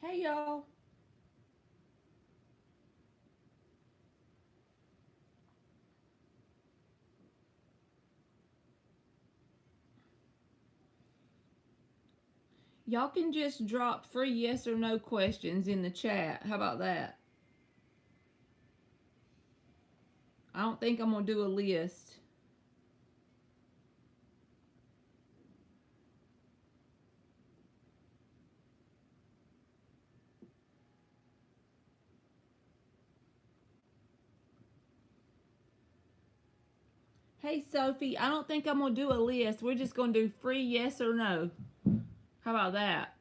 Hey y'all. Y'all can just drop free yes or no questions in the chat. How about that? I don't think I'm going to do a list. Hey Sophie, I don't think I'm going to do a list. We're just going to do free yes or no. How about that?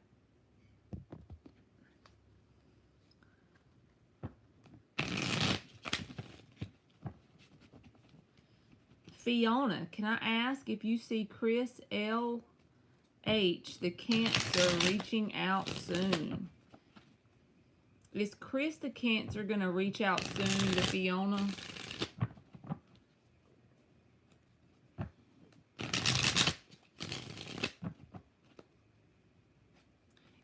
Fiona, can I ask if you see Chris L.H., the Cancer, reaching out soon? Is Chris the Cancer going to reach out soon to Fiona?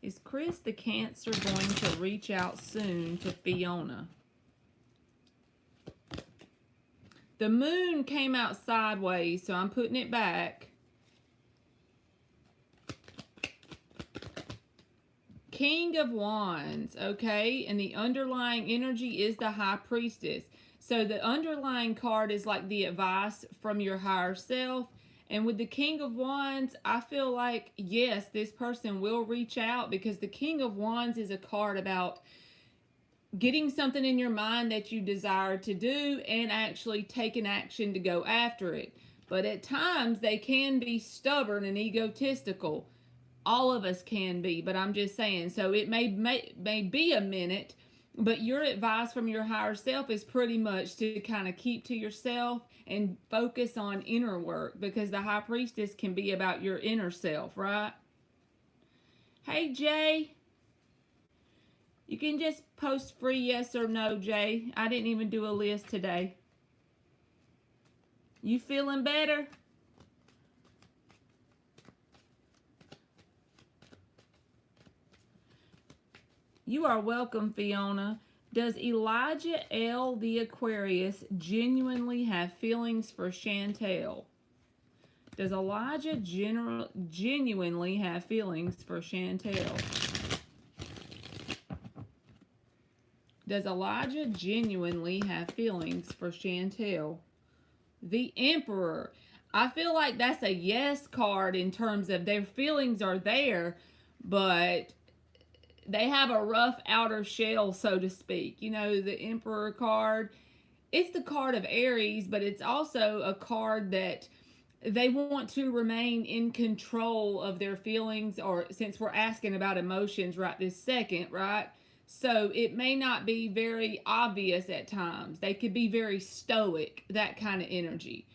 Is Chris the Cancer going to reach out soon to Fiona? The moon came out sideways, so I'm putting it back. King of Wands, okay? And the underlying energy is the High Priestess. So the underlying card is like the advice from your higher self. And with the King of Wands, I feel like, yes, this person will reach out because the King of Wands is a card about getting something in your mind that you desire to do and actually taking action to go after it. But at times they can be stubborn and egotistical. All of us can be, but I'm just saying. So it may be a minute, but your advice from your higher self is pretty much to kind of keep to yourself and focus on inner work, because the High Priestess can be about your inner self, right? Hey Jay, you can just post free yes or no, Jay. I didn't even do a list today. You feeling better? You are welcome, Fiona. Does Elijah L. the Aquarius genuinely have feelings for Chantel? Does Elijah genuinely have feelings for Chantel? Does Elijah genuinely have feelings for Chantel? The Emperor. I feel like that's a yes card in terms of their feelings are there, but they have a rough outer shell, so to speak. You know, the Emperor card, it's the card of Aries, but it's also a card that they want to remain in control of their feelings, or since we're asking about emotions right this second, right? So it may not be very obvious at times. They could be very stoic, that kind of energy.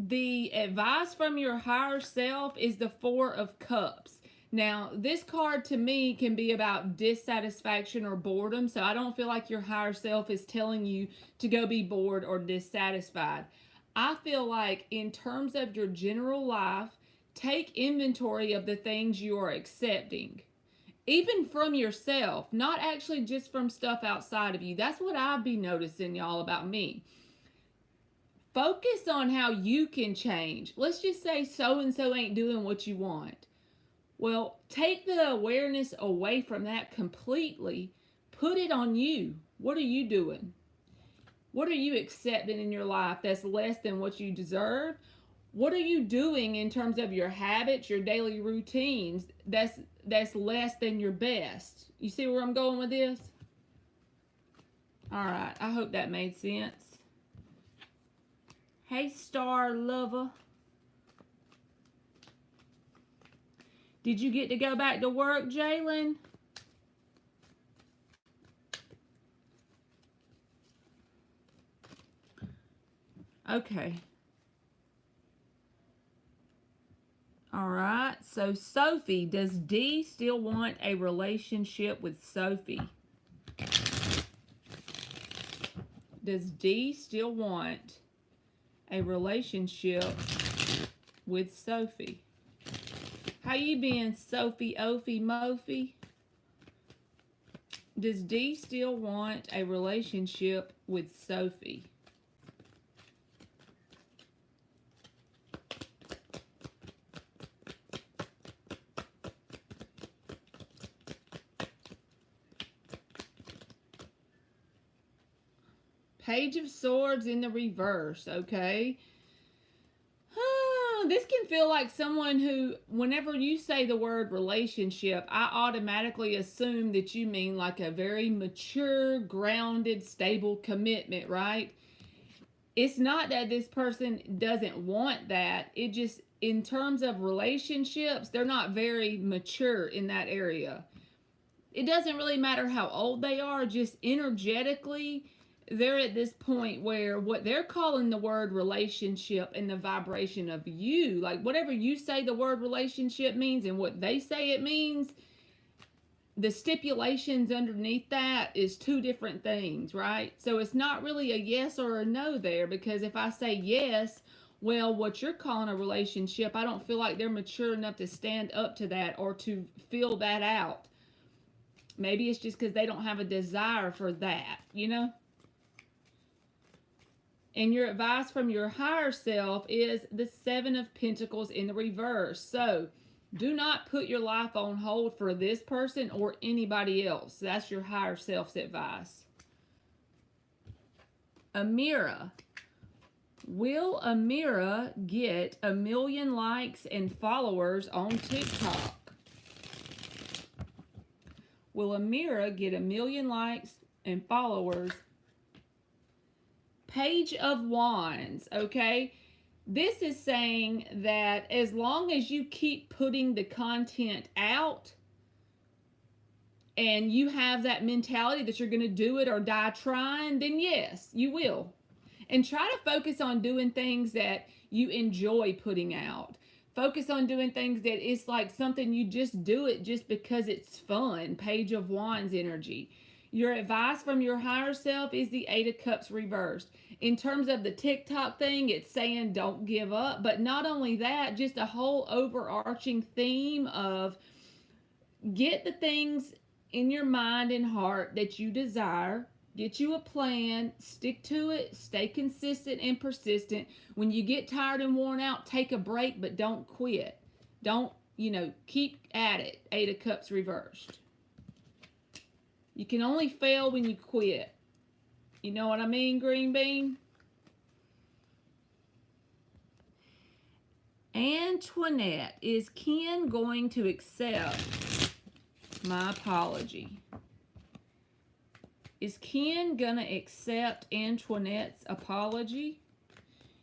The advice from your higher self is the Four of Cups. Now, this card to me can be about dissatisfaction or boredom, so I don't feel like your higher self is telling you to go be bored or dissatisfied. I feel like in terms of your general life, take inventory of the things you are accepting. Even from yourself, not actually just from stuff outside of you. That's what I'd be noticing, y'all, about me. Focus on how you can change. Let's just say so and so ain't doing what you want. Well, take the awareness away from that completely. Put it on you. What are you doing? What are you accepting in your life that's less than what you deserve? What are you doing in terms of your habits, your daily routines that's less than your best? You see where I'm going with this? All right, I hope that made sense. Hey, Star Lover. Did you get to go back to work, Jalen? Okay. All right. So, Sophie, does D still want a relationship with Sophie? Does D still want a relationship with Sophie? How you been, Sophie, Ophie, Mophie? Does D still want a relationship with Sophie? Page of Swords in the reverse, okay? This can feel like someone who, whenever you say the word relationship, I automatically assume that you mean like a very mature, grounded, stable commitment, right? It's not that this person doesn't want that. It just, in terms of relationships, they're not very mature in that area. It doesn't really matter how old they are, just energetically, they're at this point where what they're calling the word relationship and the vibration of you, like whatever you say the word relationship means and what they say it means, the stipulations underneath that is two different things, right? So it's not really a yes or a no there, because if I say yes, well, what you're calling a relationship, I don't feel like they're mature enough to stand up to that or to fill that out. Maybe it's just because they don't have a desire for that, you know? And your advice from your higher self is the Seven of Pentacles in the reverse. So do not put your life on hold for this person or anybody else. That's your higher self's advice. Amira. Will Amira get 1 million likes and followers on TikTok? Will Amira get 1 million likes and followers? Page of Wands, okay? This is saying that as long as you keep putting the content out and you have that mentality that you're going to do it or die trying, then yes, you will. And try to focus on doing things that you enjoy putting out. Focus on doing things that it's like something you just do it just because it's fun. Page of Wands energy. Your advice from your higher self is the Eight of Cups reversed. In terms of the TikTok thing, it's saying don't give up. But not only that, just a whole overarching theme of get the things in your mind and heart that you desire. Get you a plan, stick to it, stay consistent and persistent. When you get tired and worn out, take a break, but don't quit. Don't, keep at it. Eight of Cups reversed. You can only fail when you quit. You know what I mean, Green Bean? Antoinette, is Ken going to accept my apology? Is Ken gonna accept Antoinette's apology?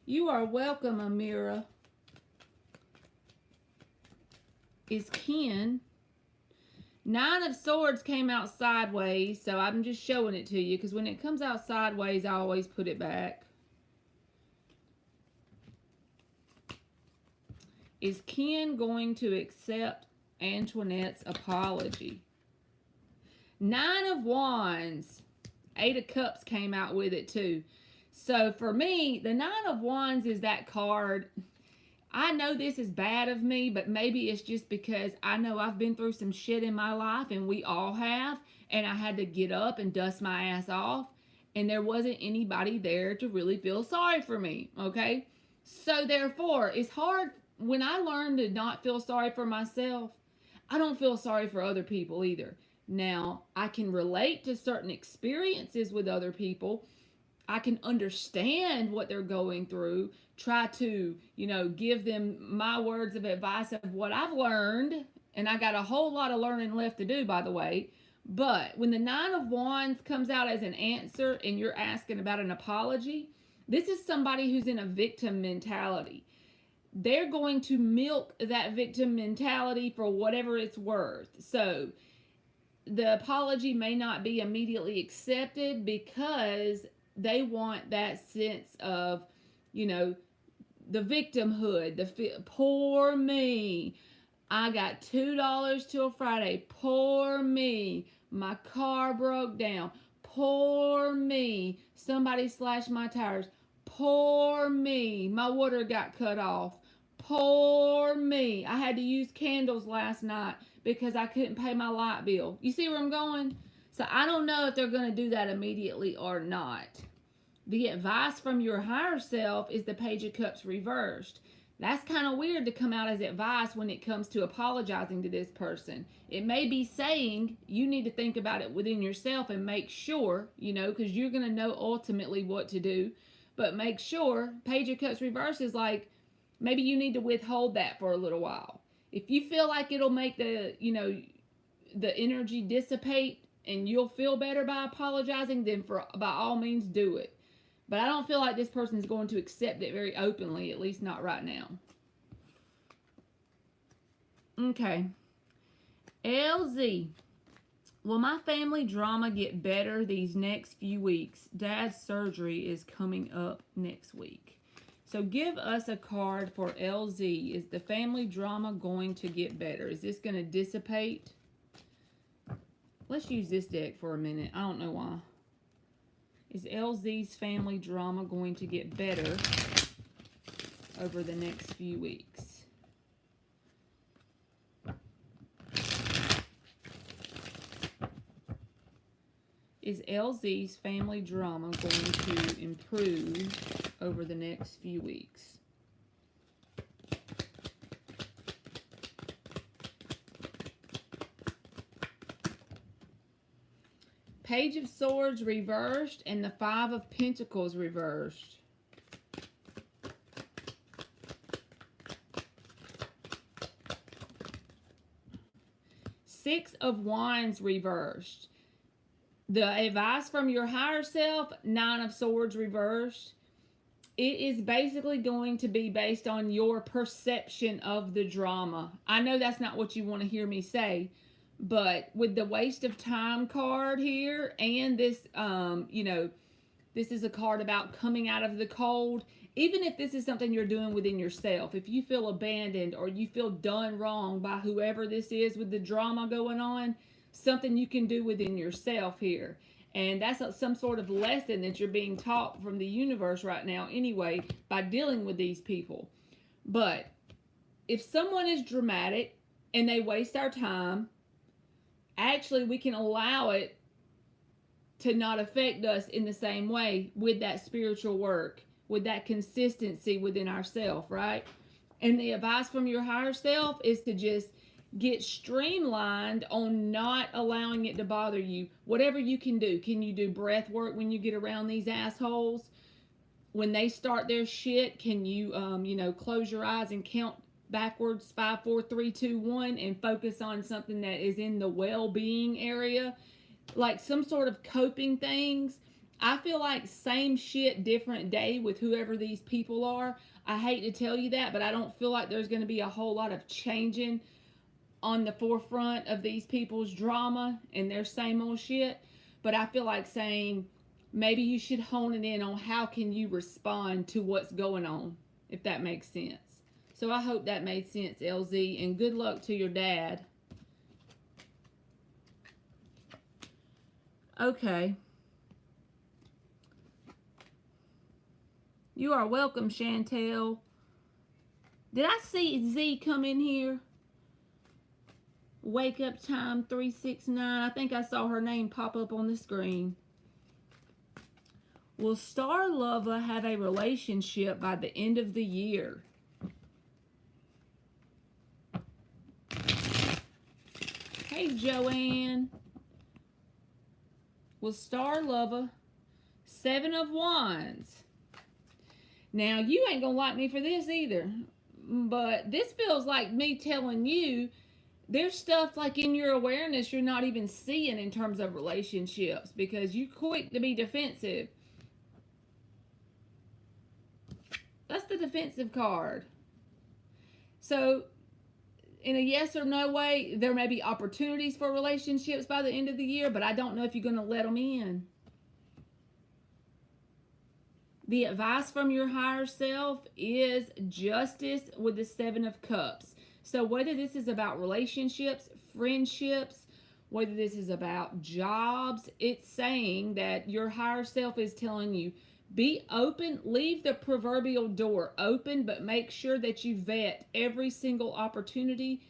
You are welcome, Amira. Is Ken... Nine of Swords came out sideways, so I'm just showing it to you, because when it comes out sideways, I always put it back. Is Ken going to accept Antoinette's apology? Nine of Wands. Eight of Cups came out with it too. So for me, the Nine of Wands is that card. I know this is bad of me, but maybe it's just because I know I've been through some shit in my life, and we all have, and I had to get up and dust my ass off, and there wasn't anybody there to really feel sorry for me, okay? So therefore, it's hard when I learn to not feel sorry for myself. I don't feel sorry for other people either. Now, I can relate to certain experiences with other people. I can understand what they're going through, try to, give them my words of advice of what I've learned. And I got a whole lot of learning left to do, by the way. But when the Nine of Wands comes out as an answer and you're asking about an apology, this is somebody who's in a victim mentality. They're going to milk that victim mentality for whatever it's worth. So the apology may not be immediately accepted because they want that sense of, the victimhood, poor me. I got $2 till Friday. Poor me. My car broke down. Poor me. Somebody slashed my tires. Poor me. My water got cut off. Poor me. I had to use candles last night because I couldn't pay my light bill. You see where I'm going? So I don't know if they're going to do that immediately or not. The advice from your higher self is the Page of Cups reversed. That's kind of weird to come out as advice when it comes to apologizing to this person. It may be saying you need to think about it within yourself and make sure, because you're going to know ultimately what to do. But make sure, Page of Cups reverse is like, maybe you need to withhold that for a little while. If you feel like it'll make the energy dissipate and you'll feel better by apologizing, then by all means do it. But I don't feel like this person is going to accept it very openly, at least not right now. Okay. LZ. Will my family drama get better these next few weeks? Dad's surgery is coming up next week. So give us a card for LZ. Is the family drama going to get better? Is this going to dissipate? Let's use this deck for a minute. I don't know why. Is LZ's family drama going to get better over the next few weeks? Is LZ's family drama going to improve over the next few weeks? Page of Swords reversed and the Five of Pentacles reversed. Six of Wands reversed. The advice from your higher self, Nine of Swords reversed. It is basically going to be based on your perception of the drama. I know that's not what you want to hear me say, but with the waste of time card here and this, this is a card about coming out of the cold. Even if this is something you're doing within yourself, if you feel abandoned or you feel done wrong by whoever this is with the drama going on, something you can do within yourself here. And that's some sort of lesson that you're being taught from the universe right now anyway by dealing with these people. But if someone is dramatic and they waste our time, actually we can allow it to not affect us in the same way with that spiritual work, with that consistency within ourselves, right? And the advice from your higher self is to just get streamlined on not allowing it to bother you. Whatever you can do. Can you do breath work when you get around these assholes? When they start their shit, can you, close your eyes and count backwards 5, 4, 3, 2, 1 and focus on something that is in the well-being area? Like some sort of coping things. I feel like same shit, different day with whoever these people are. I hate to tell you that, but I don't feel like there's going to be a whole lot of changing on the forefront of these people's drama and their same old shit. But I feel like saying maybe you should hone it in on how can you respond to what's going on, if that makes sense. So I hope that made sense, LZ, and good luck to your dad. Okay. You are welcome, Chantel. Did I see Z come in here? Wake up time 369. I think I saw her name pop up on the screen. Will Star Lover have a relationship by the end of the year? Hey, Joanne. Will Star Lover, Seven of Wands. Now, you ain't gonna like me for this either, but this feels like me telling you there's stuff like in your awareness you're not even seeing in terms of relationships because you're quick to be defensive. That's the defensive card. So, in a yes or no way, there may be opportunities for relationships by the end of the year, but I don't know if you're going to let them in. The advice from your higher self is Justice with the Seven of Cups. So whether this is about relationships, friendships, whether this is about jobs, it's saying that your higher self is telling you, Be open, leave the proverbial door open, but make sure that you vet every single opportunity.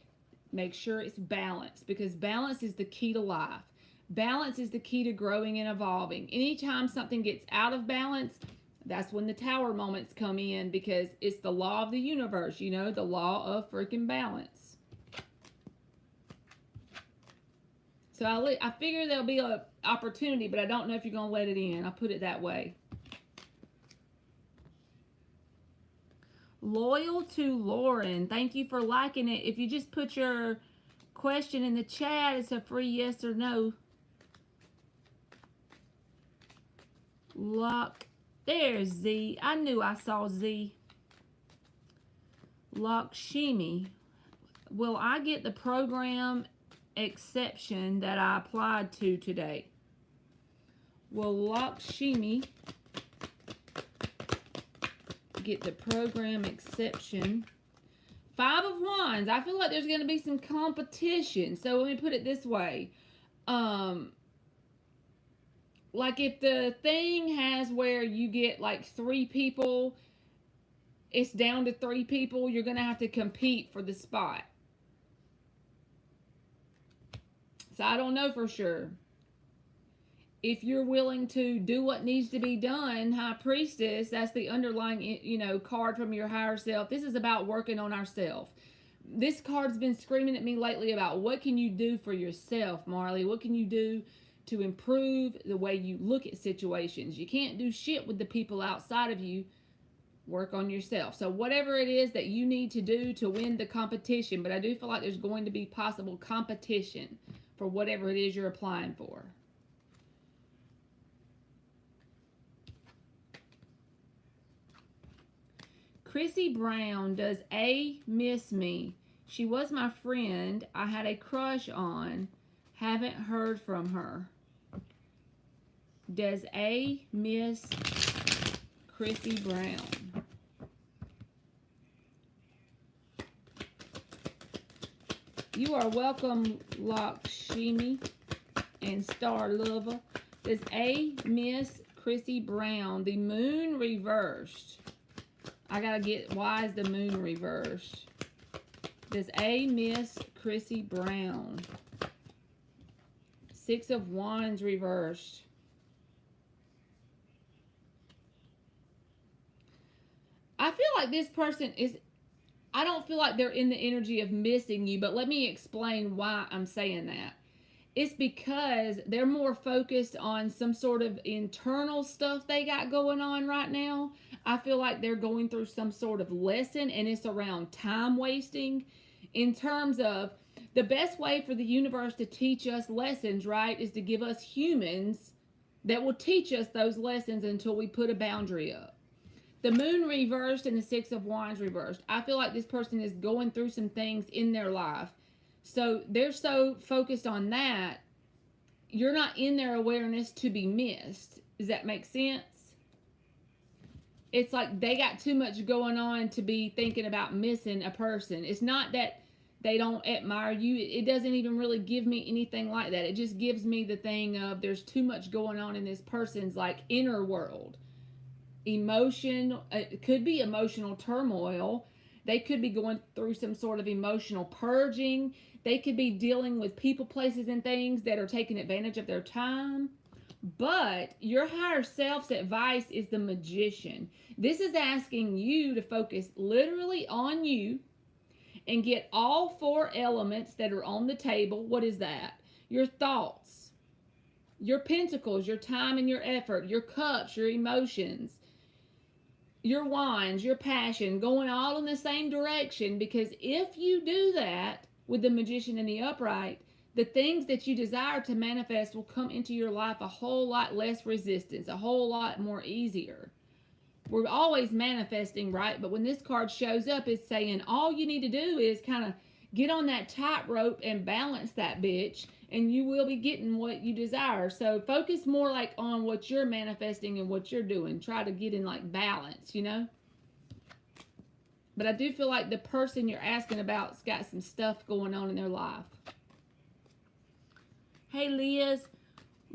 Make sure it's balanced, because balance is the key to life. Balance is the key to growing and evolving. Anytime something gets out of balance, that's when the tower moments come in, because it's the law of the universe, you know, the law of freaking balance. So I figure there'll be an opportunity, but I don't know if you're going to let it in. I'll put it that way. Loyal to Lauren, thank you for liking it. If you just put your question in the chat, it's a free yes or no. Lock, there's Z. I knew I saw Z. Lakshmi, will I get the program exception that I applied to today? Will Lakshmi get the program exception? Five of Wands. I feel like there's going to be some competition. So let me put it this way. Like if the thing has where you get like 3 people, it's down to 3 people, you're going to have to compete for the spot. So I don't know for sure. If you're willing to do what needs to be done, High Priestess, that's the underlying, you know, card from your higher self. This is about working on ourselves. This card's been screaming at me lately about what can you do for yourself, Marley? What can you do to improve the way you look at situations? You can't do shit with the people outside of you. Work on yourself. So whatever it is that you need to do to win the competition, but I do feel like there's going to be possible competition for whatever it is you're applying for. Chrissy Brown, does A miss me? She was my friend I had a crush on. Haven't heard from her. Does A miss Chrissy Brown? You are welcome, Lakshmi and Star Lover. Does A miss Chrissy Brown? The moon reversed. I gotta get, why is the moon reversed? Does A miss Chrissy Brown? 6 of Wands reversed. I feel like this person is, I don't feel like they're in the energy of missing you, but let me explain why I'm saying that. It's because they're more focused on some sort of internal stuff they got going on right now. I feel like they're going through some sort of lesson, and it's around time wasting. In terms of the best way for the universe to teach us lessons, right, is to give us humans that will teach us those lessons until we put a boundary up. The moon reversed and the 6 of Wands reversed. I feel like this person is going through some things in their life. So they're so focused on that, you're not in their awareness to be missed. Does that make sense? It's like they got too much going on to be thinking about missing a person. It's not that they don't admire you. It doesn't even really give me anything like that. It just gives me the thing of there's too much going on in this person's like inner world. Emotion, it could be emotional turmoil. They could be going through some sort of emotional purging. They could be dealing with people, places, and things that are taking advantage of their time. But your higher self's advice is the Magician. This is asking you to focus literally on you and get all 4 elements that are on the table. What is that? Your thoughts, your pentacles, your time and your effort, your cups, your emotions, your wands, your passion, going all in the same direction. Because if you do that with the Magician and the upright, the things that you desire to manifest will come into your life a whole lot less resistance, a whole lot more easier. We're always manifesting, right? But when this card shows up, it's saying all you need to do is kind of get on that tightrope and balance that bitch, and you will be getting what you desire. So focus more like on what you're manifesting and what you're doing. Try to get in like balance, you know? But I do feel like the person you're asking about's got some stuff going on in their life. Hey, Liz.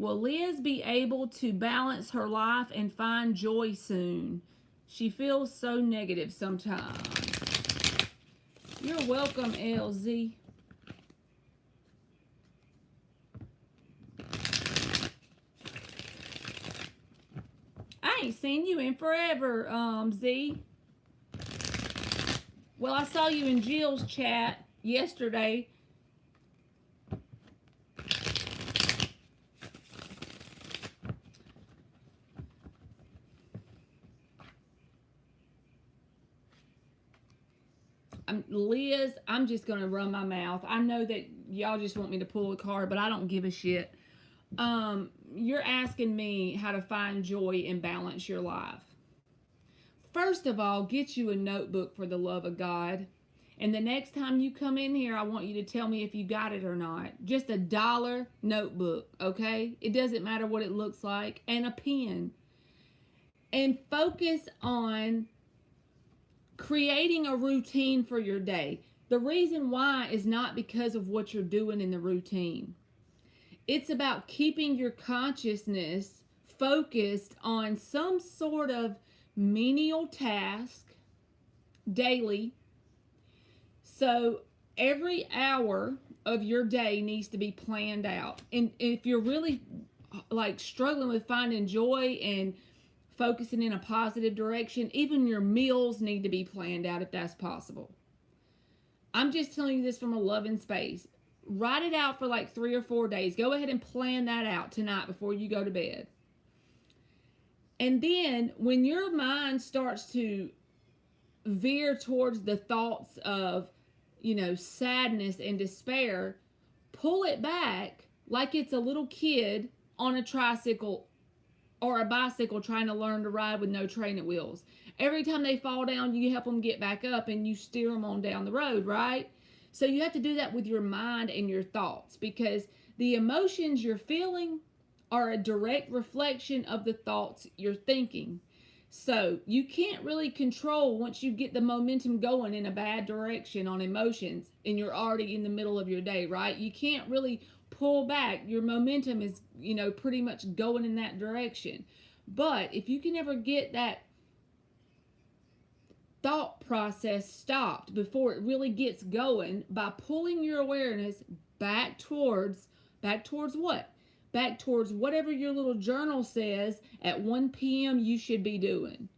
Will Liz be able to balance her life and find joy soon? She feels so negative sometimes. You're welcome, LZ. I ain't seen you in forever, Z. Well, I saw you in Jill's chat yesterday. Liz, I'm just going to run my mouth. I know that y'all just want me to pull a card, but I don't give a shit. You're asking me how to find joy and balance your life. First of all, get you a notebook for the love of God. And the next time you come in here, I want you to tell me if you got it or not. Just $1 notebook, okay? It doesn't matter what it looks like. And a pen. And focus on creating a routine for your day. The reason why is not because of what you're doing in the routine. It's about keeping your consciousness focused on some sort of menial task daily. So every hour of your day needs to be planned out. And if you're really like struggling with finding joy and focusing in a positive direction, even your meals need to be planned out if that's possible. I'm just telling you this from a loving space. Write it out for like 3 or 4 days. Go ahead and plan that out tonight before you go to bed. And then when your mind starts to veer towards the thoughts of, sadness and despair, pull it back like it's a little kid on a tricycle or a bicycle trying to learn to ride with no training wheels. Every time they fall down, you help them get back up and you steer them on down the road, right? So you have to do that with your mind and your thoughts, because the emotions you're feeling are a direct reflection of the thoughts you're thinking. So you can't really control once you get the momentum going in a bad direction on emotions and you're already in the middle of your day, right? You can't really pull back. Your momentum is, pretty much going in that direction. But if you can ever get that thought process stopped before it really gets going by pulling your awareness back towards what? Back towards whatever your little journal says at 1 p.m. you should be doing.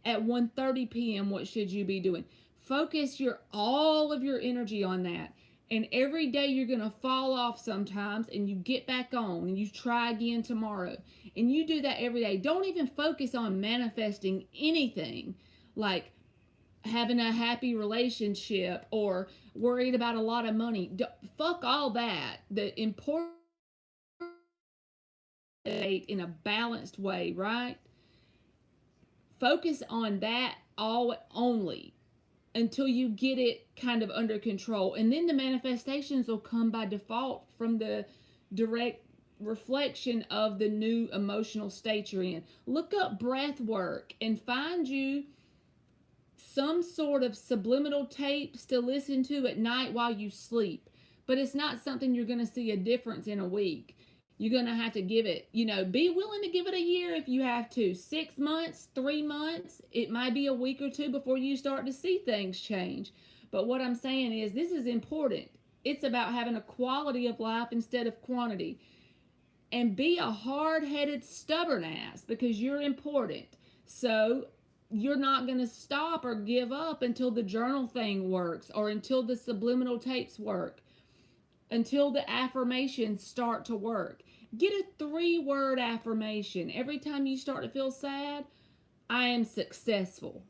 At 1:30 p.m. what should you be doing? Focus all of your energy on that. And every day you're going to fall off sometimes and you get back on and you try again tomorrow. And you do that every day. Don't even focus on manifesting anything like having a happy relationship or worried about a lot of money. Fuck all that. The important in a balanced way, right? Focus on that only until you get it kind of under control. And then the manifestations will come by default from the direct reflection of the new emotional state you're in. Look up breath work and find you some sort of subliminal tapes to listen to at night while you sleep. But it's not something you're going to see a difference in a week. You're going to have to give it, be willing to give it a year if you have to. 6 months, 3 months, it might be a week or two before you start to see things change. But what I'm saying is this is important. It's about having a quality of life instead of quantity. And be a hard-headed, stubborn ass because you're important. So you're not going to stop or give up until the journal thing works or until the subliminal tapes work. Until the affirmations start to work. Get a 3-word affirmation. Every time you start to feel sad, I am successful.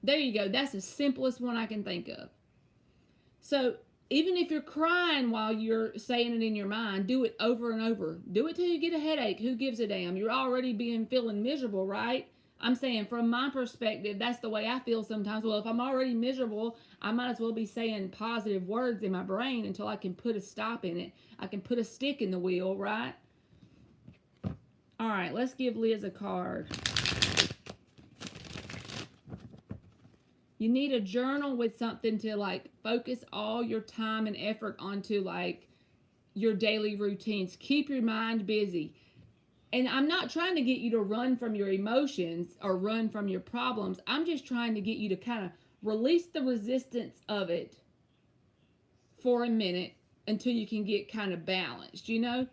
There you go. That's the simplest one I can think of. So even if you're crying while you're saying it in your mind, do it over and over. Do it till you get a headache. Who gives a damn? You're already feeling miserable, right? I'm saying from my perspective, that's the way I feel sometimes. Well, if I'm already miserable, I might as well be saying positive words in my brain until I can put a stop in it. I can put a stick in the wheel, right? All right, let's give Liz a card. You need a journal with something to focus all your time and effort onto, your daily routines. Keep your mind busy. And I'm not trying to get you to run from your emotions or run from your problems. I'm just trying to get you to kind of release the resistance of it for a minute until you can get kind of balanced, you know?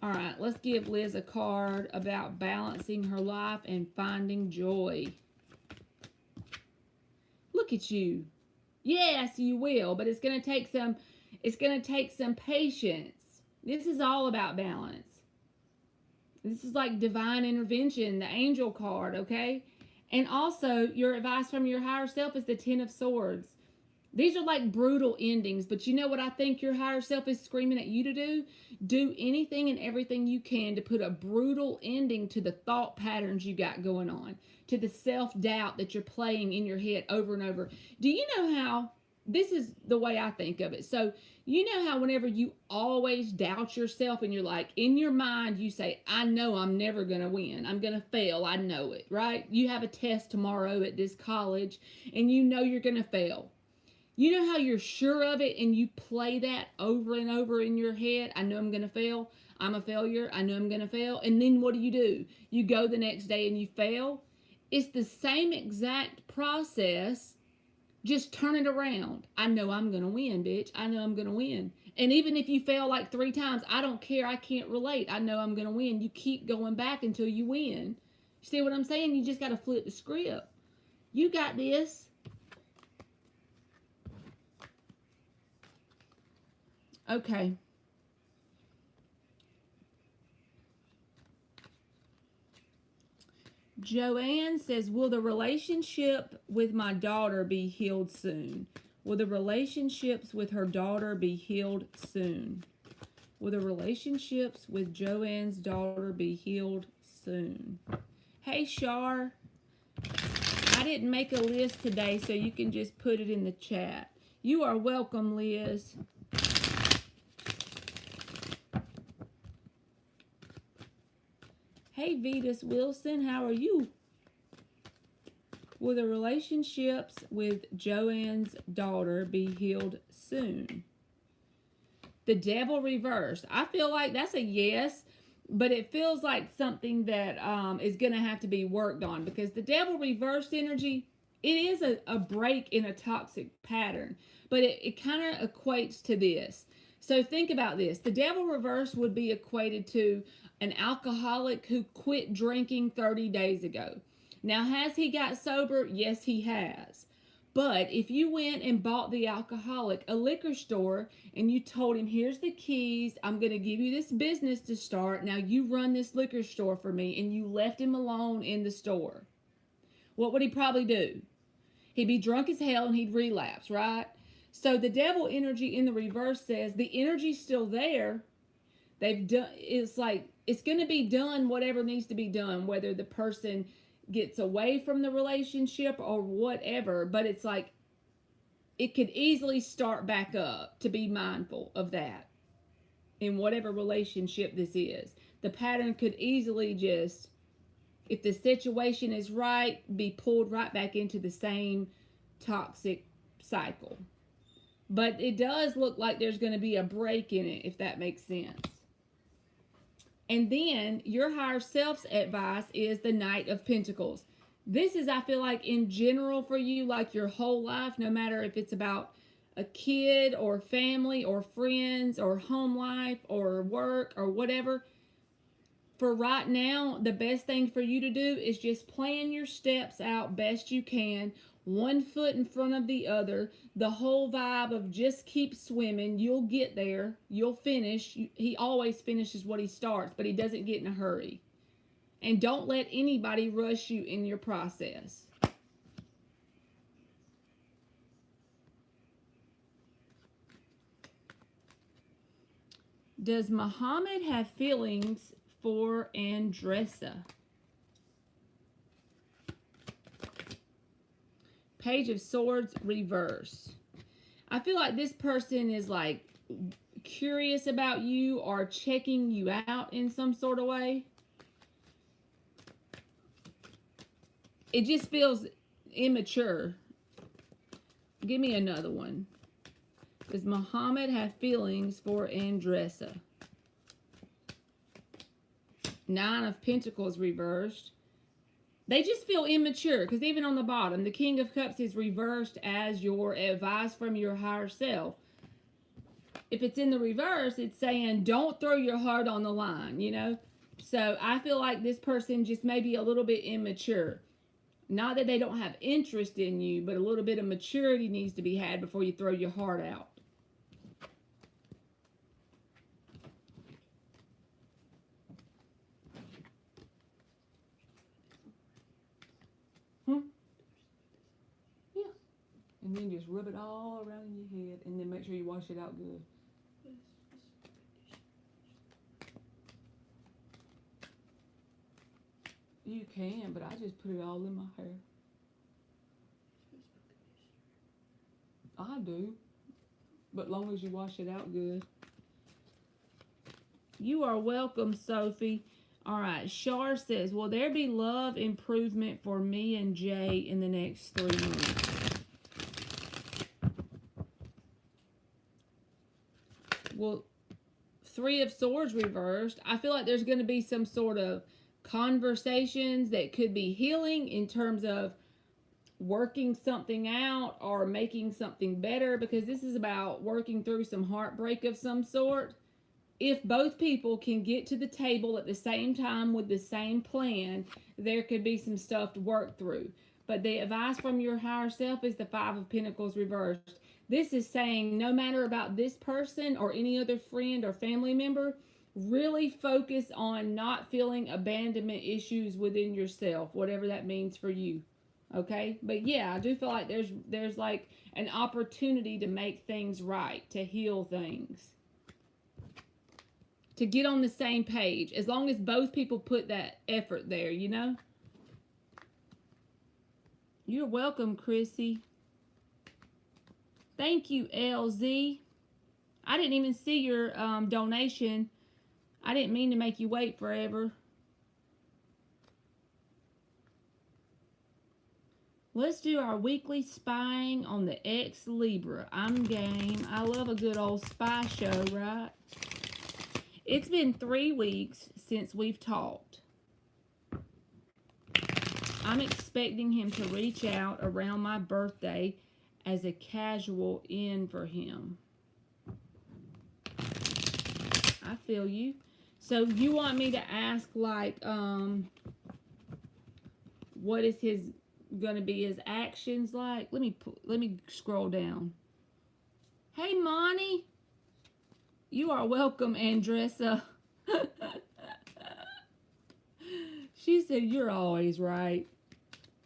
All right, let's give Liz a card about balancing her life and finding joy. Look at you. Yes, you will, but it's going to take some patience. This is all about balance. This is like divine intervention, the angel card, okay? And also, your advice from your higher self is the Ten of Swords. These are like brutal endings, but you know what I think your higher self is screaming at you to do? Do anything and everything you can to put a brutal ending to the thought patterns you got going on, to the self-doubt that you're playing in your head over and over. Do you know how, this is the way I think of it. So, you know how whenever you always doubt yourself and you're like, in your mind, you say, I know I'm never going to win. I'm going to fail. I know it, right? You have a test tomorrow at this college and you know you're going to fail. You know how you're sure of it and you play that over and over in your head? I know I'm going to fail. I'm a failure. I know I'm going to fail. And then what do? You go the next day and you fail. It's the same exact process. Just turn it around. I know I'm going to win, bitch. I know I'm going to win. And even if you fail like 3 times, I don't care. I can't relate. I know I'm going to win. You keep going back until you win. See what I'm saying? You just got to flip the script. You got this. Okay. Joanne says, will the relationship with my daughter be healed soon? Will the relationships with her daughter be healed soon? Will the relationships with Joanne's daughter be healed soon? Hey, Shar. I didn't make a list today, so you can just put it in the chat. You are welcome, Liz. Hey, Vetus Wilson, how are you? Will the relationships with Joanne's daughter be healed soon? The Devil reversed. I feel like that's a yes, but it feels like something that is going to have to be worked on, because the Devil reversed energy, it is a break in a toxic pattern, but it kind of equates to this. So think about this. The Devil reverse would be equated to an alcoholic who quit drinking 30 days ago. Now, has he got sober? Yes, he has. But if you went and bought the alcoholic a liquor store and you told him, here's the keys, I'm going to give you this business to start, now you run this liquor store for me, and you left him alone in the store, what would he probably do? He'd be drunk as hell and he'd relapse, right? So the Devil energy in the reverse says the energy's still there. They've done, it's like, it's going to be done whatever needs to be done, whether the person gets away from the relationship or whatever, but it's like, it could easily start back up. To be mindful of that in whatever relationship this is. The pattern could easily just, if the situation is right, be pulled right back into the same toxic cycle. But it does look like there's going to be a break in it, if that makes sense. And then your higher self's advice is the Knight of Pentacles. This is, I feel like, in general for you, like your whole life, no matter if it's about a kid or family or friends or home life or work or whatever. For right now, the best thing for you to do is just plan your steps out best you can, one foot in front of the other, the whole vibe of just keep swimming. You'll get there. You'll finish. He always finishes what he starts, but he doesn't get in a hurry. And don't let anybody rush you in your process. Does Muhammad have feelings for Andressa? Page of Swords reverse. I feel like this person is like curious about you or checking you out in some sort of way. It just feels immature. Give me another one. Does Muhammad have feelings for Andressa? 9 of Pentacles reversed. They just feel immature, because even on the bottom, the King of Cups is reversed as your advice from your higher self. If it's in the reverse, it's saying don't throw your heart on the line, you know? So I feel like this person just may be a little bit immature. Not that they don't have interest in you, but a little bit of maturity needs to be had before you throw your heart out. Yeah. And then just rub it all around your head and then make sure you wash it out good. You can, but I just put it all in my hair. I do. But long as you wash it out good. You are welcome, Sophie. All right, Shar says, will there be love improvement for me and Jay in the next 3 months? Well, 3 of Swords reversed. I feel like there's going to be some sort of conversations that could be healing in terms of working something out or making something better, because this is about working through some heartbreak of some sort. If both people can get to the table at the same time with the same plan, there could be some stuff to work through. But the advice from your higher self is the 5 of Pentacles reversed. This is saying no matter about this person or any other friend or family member, really focus on not feeling abandonment issues within yourself, whatever that means for you. Okay? But yeah, I do feel like there's like an opportunity to make things right, to heal things, to get on the same page, as long as both people put that effort there, you know? You're welcome, Chrissy. Thank you, LZ. I didn't even see your donation. I didn't mean to make you wait forever. Let's do our weekly spying on the ex-Libra. I'm game. I love a good old spy show, right? It's been 3 weeks since we've talked. I'm expecting him to reach out around my birthday as a casual in for him. I feel you. So you want me to ask, like, what is his gonna be his actions like? Let me scroll down. Hey, Monty. You are welcome, Andressa. She said you're always right,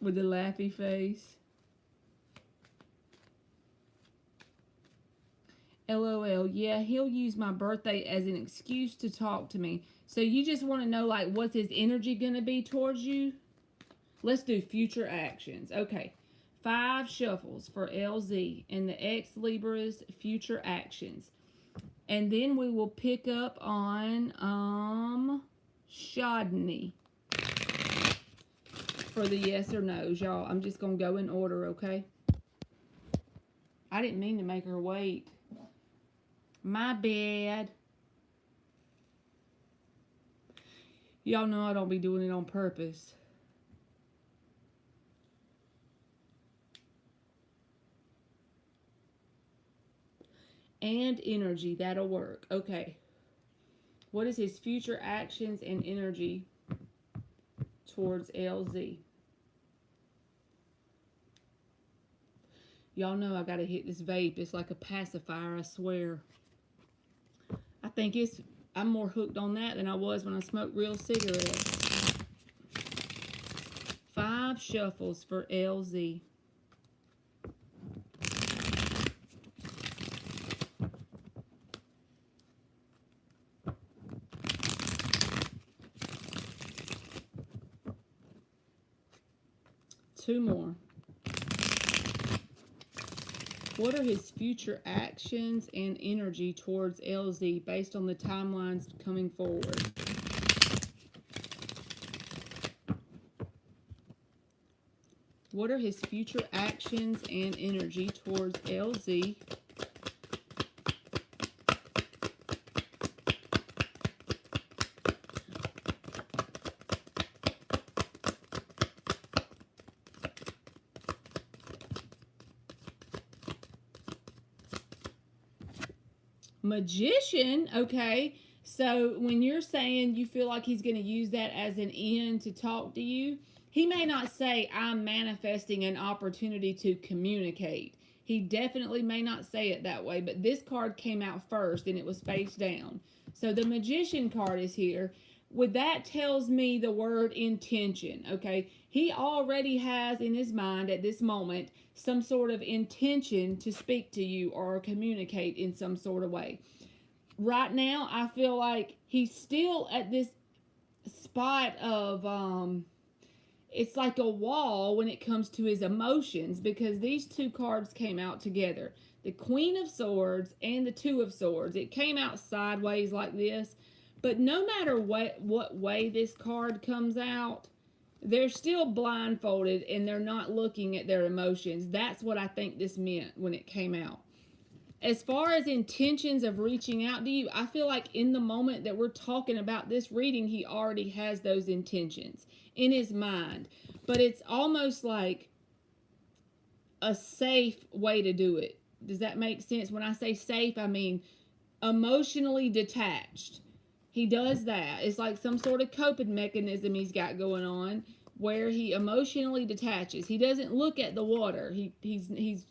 with the laughy face. LOL. Yeah, he'll use my birthday as an excuse to talk to me. So you just want to know, like, what's his energy going to be towards you? Let's do future actions. Okay. 5 shuffles for LZ and the ex-Libra's future actions. And then we will pick up on Shodney for the yes or no's, y'all. I'm just going to go in order, okay? I didn't mean to make her wait. My bad. Y'all know I don't be doing it on purpose. And energy, that'll work. Okay. What is his future actions and energy towards LZ? Y'all know I gotta hit this vape. It's like a pacifier, I swear. I think I'm more hooked on that than I was when I smoked real cigarettes. 5 shuffles for LZ. Two more. What are his future actions and energy towards LZ based on the timelines coming forward? What are his future actions and energy towards LZ? Magician, okay. So when you're saying you feel like he's going to use that as an end to talk to you, he may not say, I'm manifesting an opportunity to communicate. He definitely may not say it that way, but this card came out first and it was face down. So the Magician card is here. With that tells me the word intention, okay? He already has in his mind at this moment some sort of intention to speak to you or communicate in some sort of way. Right now, I feel like he's still at this spot of it's like a wall when it comes to his emotions, because these two cards came out together, the Queen of Swords and the Two of Swords. It came out sideways like this, but no matter what way this card comes out, they're still blindfolded and they're not looking at their emotions. That's what I think this meant when it came out. As far as intentions of reaching out to you, I feel like in the moment that we're talking about this reading, he already has those intentions in his mind. But it's almost like a safe way to do it. Does that make sense? When I say safe, I mean emotionally detached. He does that. It's like some sort of coping mechanism he's got going on where he emotionally detaches. He doesn't look at the water. He's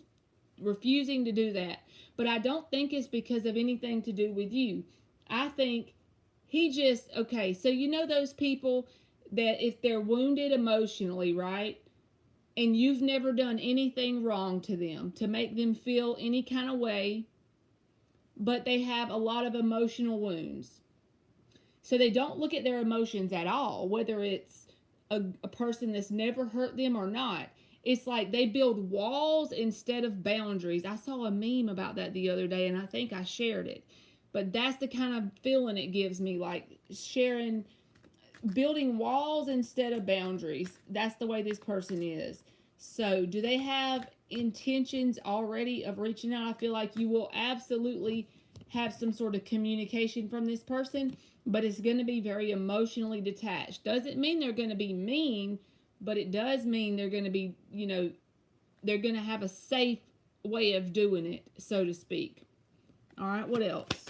refusing to do that. But I don't think it's because of anything to do with you. I think he just, okay, so you know those people that if they're wounded emotionally, right? And you've never done anything wrong to them to make them feel any kind of way, but they have a lot of emotional wounds. So they don't look at their emotions at all, whether it's a person that's never hurt them or not. It's like they build walls instead of boundaries. I saw a meme about that the other day, and I think I shared it. But that's the kind of feeling it gives me, like building walls instead of boundaries. That's the way this person is. So do they have intentions already of reaching out? I feel like you will absolutely have some sort of communication from this person, but it's going to be very emotionally detached. Doesn't mean they're going to be mean, but it does mean they're going to be, they're going to have a safe way of doing it, so to speak. All right, what else?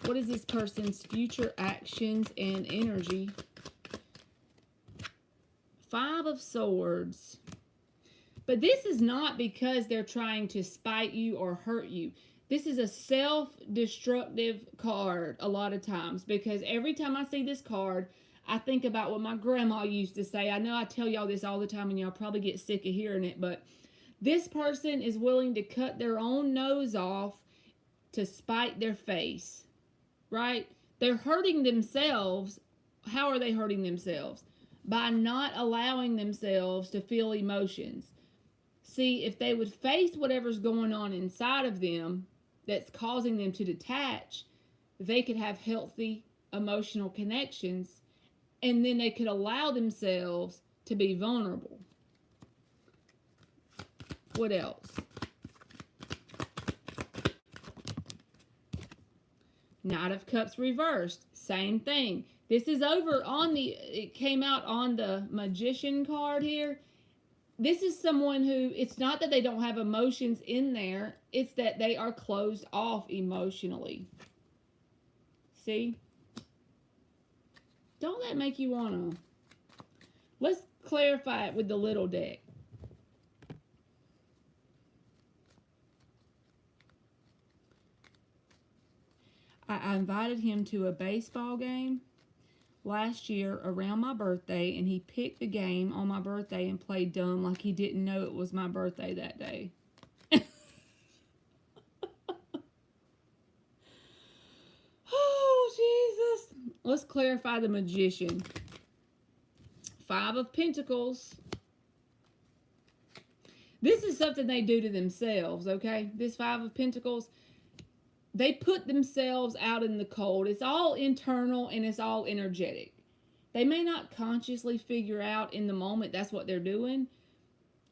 What is this person's future actions and energy? Five of Swords. But this is not because they're trying to spite you or hurt you. This is a self-destructive card a lot of times, because every time I see this card, I think about what my grandma used to say. I know I tell y'all this all the time and y'all probably get sick of hearing it, but this person is willing to cut their own nose off to spite their face, right? They're hurting themselves. How are they hurting themselves? By not allowing themselves to feel emotions. See, if they would face whatever's going on inside of them that's causing them to detach, they could have healthy emotional connections, and then they could allow themselves to be vulnerable. What else? Knight of Cups reversed. Same thing. This is over on it came out on the Magician card here. This is someone who, it's not that they don't have emotions in there, it's that they are closed off emotionally. See? Don't that make you want to? Let's clarify it with the little deck. I invited him to a baseball game last year around my birthday, and he picked the game on my birthday and played dumb like he didn't know it was my birthday that day. Oh, Jesus. Let's clarify the Magician. Five of Pentacles. This is something they do to themselves, okay? This Five of Pentacles, they put themselves out in the cold. It's all internal and it's all energetic. They may not consciously figure out in the moment that's what they're doing.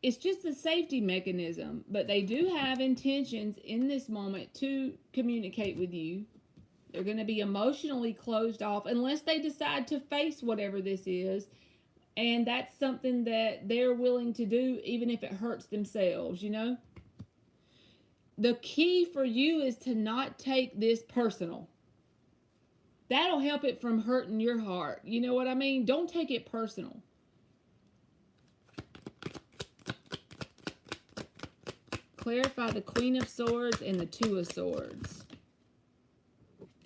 It's just a safety mechanism, but they do have intentions in this moment to communicate with you. They're going to be emotionally closed off unless they decide to face whatever this is. And that's something that they're willing to do, even if it hurts themselves, you know? The key for you is to not take this personal. That'll help it from hurting your heart. You know what I mean? Don't take it personal. Clarify the Queen of Swords and the Two of Swords.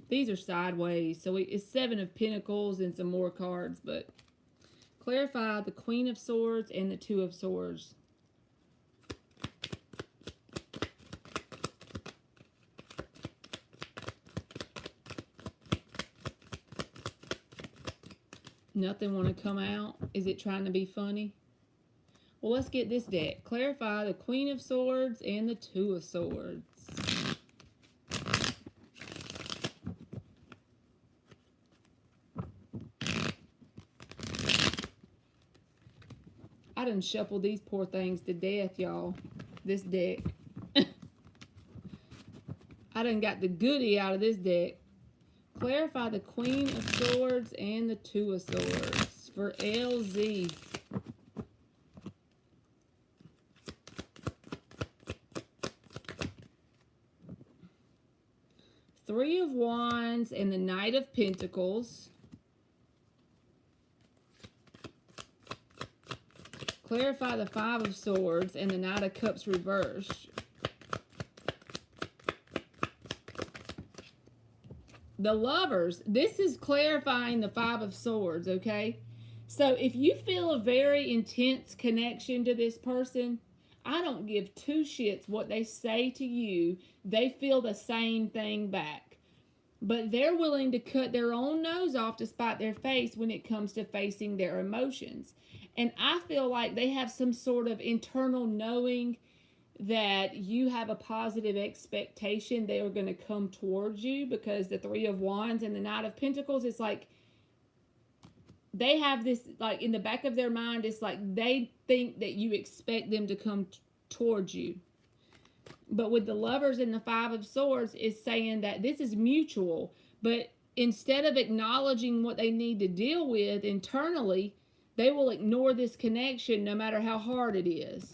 These are sideways, so it's Seven of Pentacles and some more cards, but clarify the Queen of Swords and the Two of Swords. Nothing want to come out? Is it trying to be funny? Well, let's get this deck. Clarify the Queen of Swords and the Two of Swords. I done shuffled these poor things to death, y'all. This deck. I done got the goodie out of this deck. Clarify the Queen of Swords and the Two of Swords for LZ. Three of Wands and the Knight of Pentacles. Clarify the Five of Swords and the Knight of Cups reversed. The Lovers. This is clarifying the Five of Swords, okay? So if you feel a very intense connection to this person, I don't give two shits what they say to you. They feel the same thing back. But they're willing to cut their own nose off to spite their face when it comes to facing their emotions. And I feel like they have some sort of internal knowing that you have a positive expectation they are going to come towards you, because the Three of Wands and the Knight of Pentacles, it's like they have this, like in the back of their mind, it's like they think that you expect them to come towards you. But with the Lovers and the Five of Swords, it's saying that this is mutual, but instead of acknowledging what they need to deal with internally, they will ignore this connection no matter how hard it is.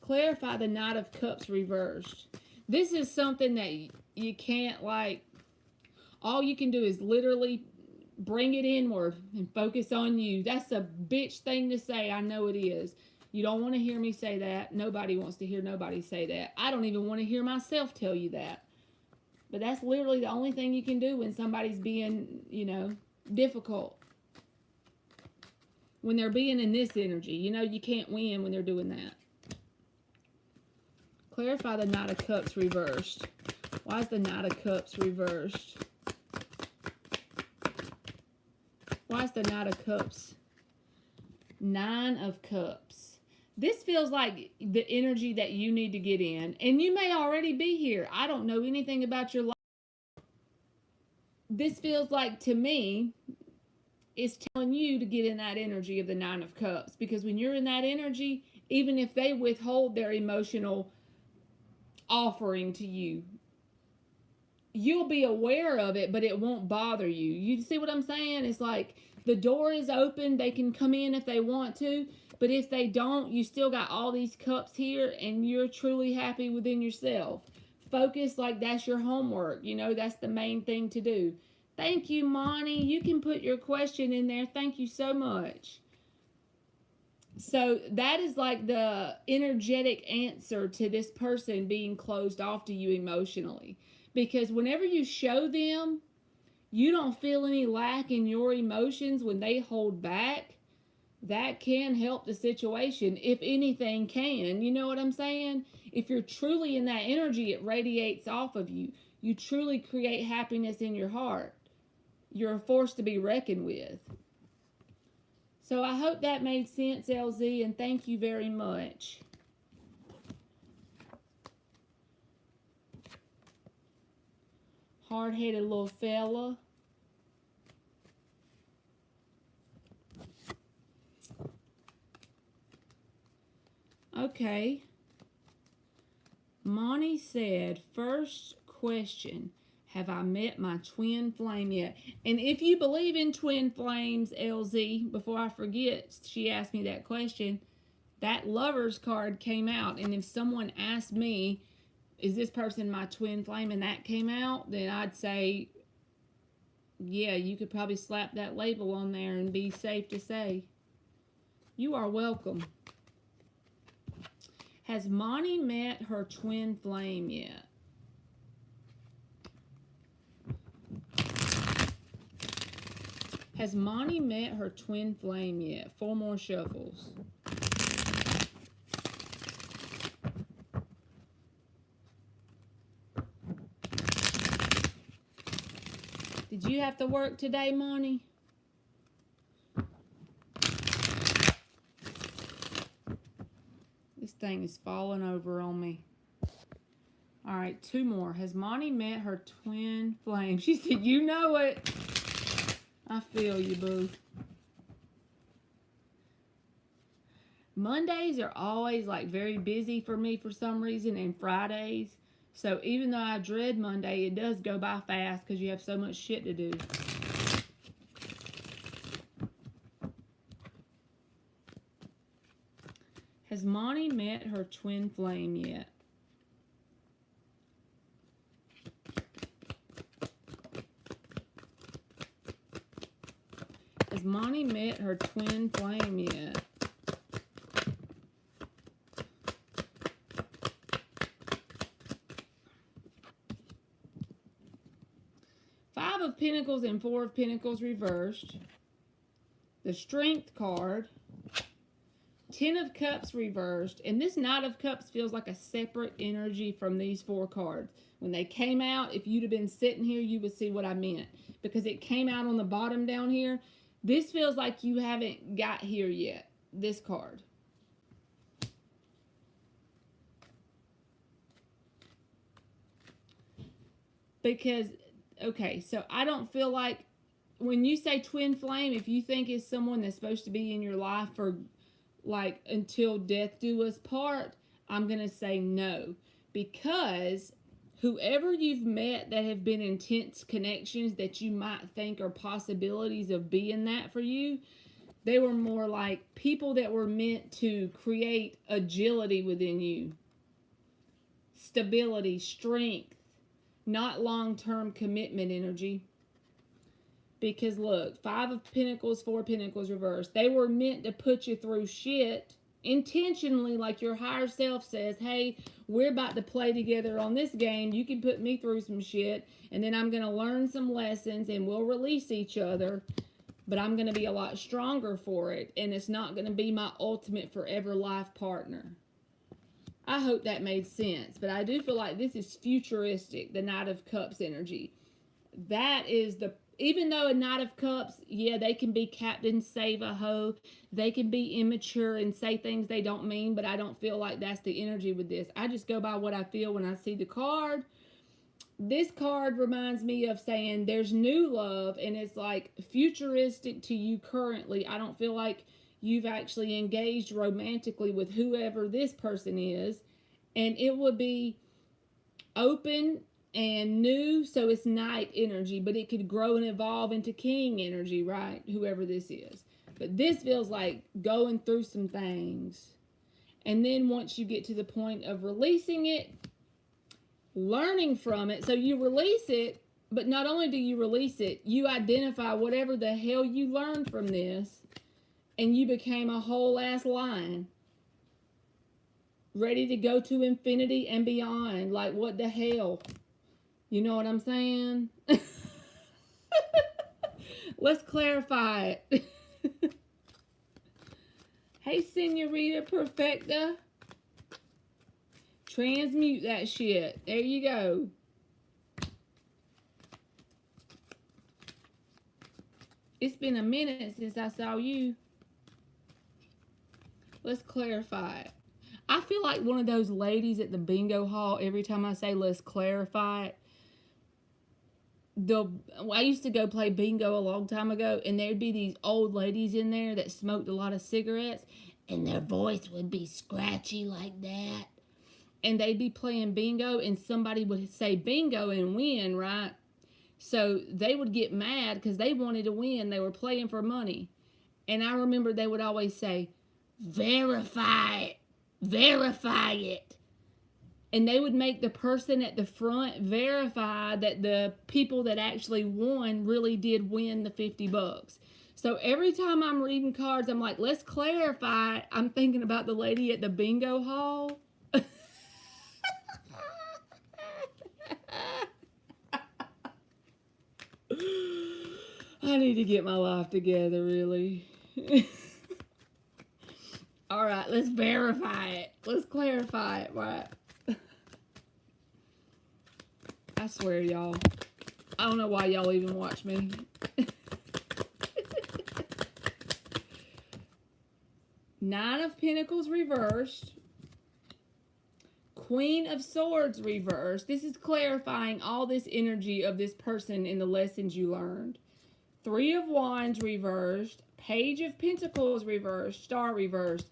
Clarify the Knight of Cups reversed. This is something that you can't, like, all you can do is literally bring it inward and focus on you. That's a bitch thing to say. I know it is. You don't want to hear me say that. Nobody wants to hear nobody say that. I don't even want to hear myself tell you that. But that's literally the only thing you can do when somebody's being, you know, difficult. When they're being in this energy. You know, you can't win when they're doing that. Clarify the Knight of Cups reversed. Why is the Knight of Cups reversed? Why is the Knight of Cups? Nine of Cups. This feels like the energy that you need to get in. And you may already be here. I don't know anything about your life. This feels like, to me, it's telling you to get in that energy of the Nine of Cups. Because when you're in that energy, even if they withhold their emotional offering to you, you'll be aware of it, but it won't bother you. You see what I'm saying? It's like the door is open. They can come in if they want to, but if they don't, you still got all these cups here and you're truly happy within yourself. Focus, like that's your homework. You know, that's the main thing to do. Thank you, Monty. You can put your question in there. Thank you so much. So that is like the energetic answer to this person being closed off to you emotionally. Because whenever you show them you don't feel any lack in your emotions when they hold back, that can help the situation, if anything can. You know what I'm saying? If you're truly in that energy, it radiates off of you. You truly create happiness in your heart. You're a force to be reckoned with. So I hope that made sense, LZ, and thank you very much. Hard-headed little fella. Okay. Monty said, first question, have I met my twin flame yet? And if you believe in twin flames, LZ, before I forget, she asked me that question, that Lovers card came out. And if someone asked me, is this person my twin flame, and that came out, then I'd say, yeah, you could probably slap that label on there and be safe to say. You are welcome. Has Monty met her twin flame yet? Has Monty met her twin flame yet? 4 more shuffles. Did you have to work today, Monty? This thing is falling over on me. All right, 2 more. Has Monty met her twin flame? She said, you know it. I feel you, boo. Mondays are always like very busy for me for some reason, and Fridays. So even though I dread Monday, it does go by fast because you have so much shit to do. Has Monty met her twin flame yet? Has Monty met her twin flame yet? Five of Pentacles and 4 of Pentacles reversed. The Strength card. 10 of Cups reversed. And this Knight of Cups feels like a separate energy from these 4 cards. When they came out, if you'd have been sitting here, you would see what I meant. Because it came out on the bottom down here. This feels like you haven't got here yet. This card. Because, okay, so I don't feel like when you say twin flame, if you think it's someone that's supposed to be in your life for like until death do us part, I'm going to say no. Because whoever you've met that have been intense connections that you might think are possibilities of being that for you, they were more like people that were meant to create agility within you. Stability, strength, not long-term commitment energy. Because look, 5 of Pentacles, 4 Pentacles reversed. They were meant to put you through shit intentionally, like your higher self says, hey, we're about to play together on this game. You can put me through some shit, and then I'm going to learn some lessons, and we'll release each other. But I'm going to be a lot stronger for it, and it's not going to be my ultimate forever life partner. I hope that made sense, but I do feel like this is futuristic, the Knight of Cups energy. That is the, even though a Knight of Cups, yeah, they can be Captain Save-A-Ho, they can be immature and say things they don't mean, but I don't feel like that's the energy with this. I just go by what I feel when I see the card. This card reminds me of saying there's new love, and it's like futuristic to you currently. I don't feel like you've actually engaged romantically with whoever this person is, and it would be open and new, so it's Knight energy, but it could grow and evolve into King energy, right? Whoever this is. But this feels like going through some things, and then once you get to the point of releasing it, learning from it, so you release it, but not only do you release it, you identify whatever the hell you learned from this, and you became a whole ass lion, ready to go to infinity and beyond. Like, what the hell? You know what I'm saying? Let's clarify it. Hey, Senorita Perfecta. Transmute that shit. There you go. It's been a minute since I saw you. Let's clarify it. I feel like one of those ladies at the bingo hall every time I say let's clarify it. I used to go play bingo a long time ago, and there'd be these old ladies in there that smoked a lot of cigarettes, and their voice would be scratchy like that. And they'd be playing bingo, and somebody would say bingo and win, right? So they would get mad because they wanted to win. They were playing for money. And I remember they would always say, verify it, verify it. And they would make the person at the front verify that the people that actually won really did win the $50. So every time I'm reading cards, I'm like, let's clarify. I'm thinking about the lady at the bingo hall. I need to get my life together, really. All right, let's verify it. Let's clarify it, right? I swear, y'all. I don't know why y'all even watch me. Nine of Pentacles reversed. Queen of Swords reversed. This is clarifying all this energy of this person in the lessons you learned. Three of Wands reversed. Page of Pentacles reversed. Star reversed.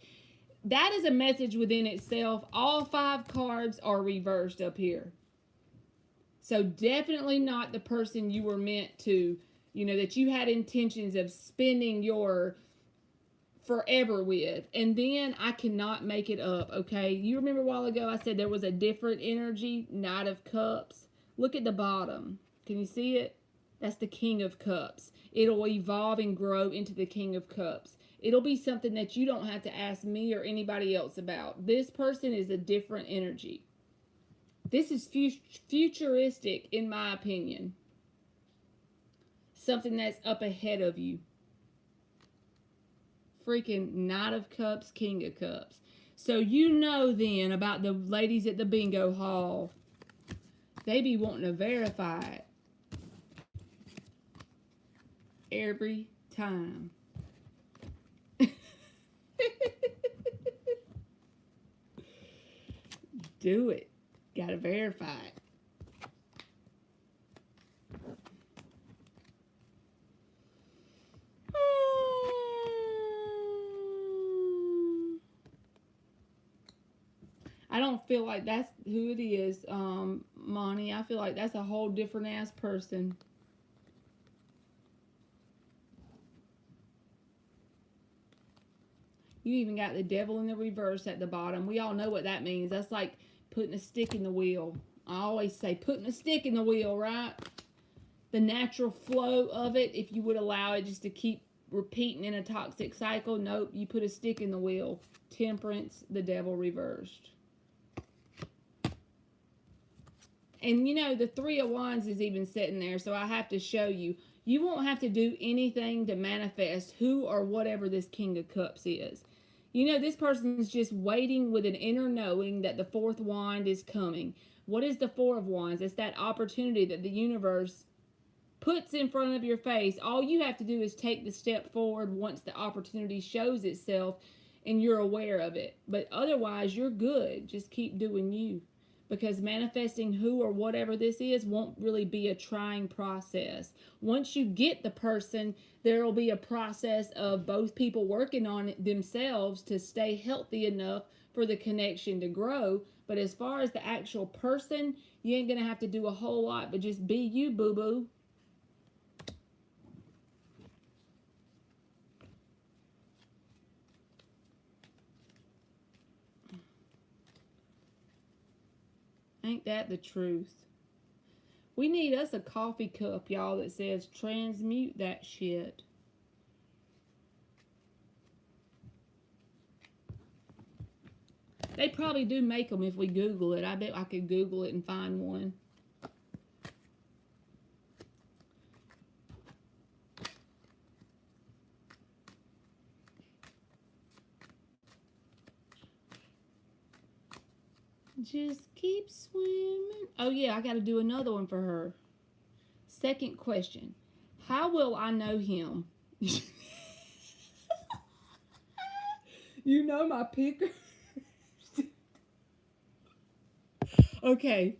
That is a message within itself. All 5 cards are reversed up here. So definitely not the person you were meant to, that you had intentions of spending your forever with. And then I cannot make it up, okay? You remember a while ago I said there was a different energy, Knight of Cups. Look at the bottom. Can you see it? That's the King of Cups. It'll evolve and grow into the King of Cups. It'll be something that you don't have to ask me or anybody else about. This person is a different energy. This is futuristic, in my opinion. Something that's up ahead of you. Freaking Knight of Cups, King of Cups. So you know then about the ladies at the bingo hall. They be wanting to verify it. Every time. Do it. Gotta verify it. I don't feel like that's who it is, Monty. I feel like that's a whole different ass person. You even got the Devil in the reverse at the bottom. We all know what that means. That's like putting a stick in the wheel. I always say putting a stick in the wheel, right? The natural flow of it, if you would allow it just to keep repeating in a toxic cycle. Nope, you put a stick in the wheel. Temperance, the Devil reversed. And the Three of Wands is even sitting there, so I have to show you. You won't have to do anything to manifest who or whatever this King of Cups is. This person is just waiting with an inner knowing that the 4th wand is coming. What is the 4 of Wands? It's that opportunity that the universe puts in front of your face. All you have to do is take the step forward once the opportunity shows itself and you're aware of it. But otherwise, you're good. Just keep doing you. Because manifesting who or whatever this is won't really be a trying process. Once you get the person, there will be a process of both people working on it themselves to stay healthy enough for the connection to grow. But as far as the actual person, you ain't going to have to do a whole lot, but just be you, boo-boo. Ain't that the truth? We need us a coffee cup, y'all, that says transmute that shit. They probably do make them if we Google it. I bet I could Google it and find one. Just keep swimming. Oh, yeah, I got to do another one for her. Second question. How will I know him? You know my picker? Okay.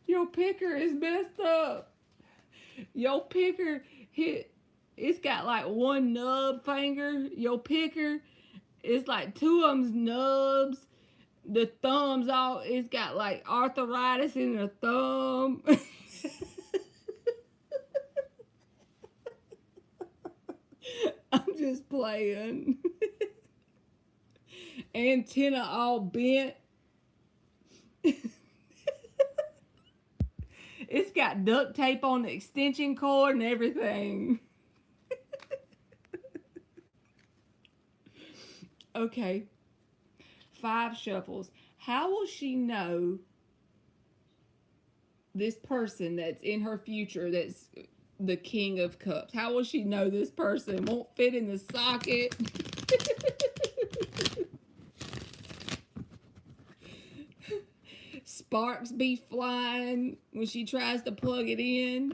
Your picker is messed up. Your picker hit It's got like one nub finger, your picker. It's like two of them's nubs. The thumb's all, it's got like arthritis in the thumb. I'm just playing. Antenna all bent. It's got duct tape on the extension cord and everything. Okay. 5 shuffles. How will she know this person that's in her future that's the King of Cups? How will she know this person won't fit in the socket? Sparks be flying when she tries to plug it in.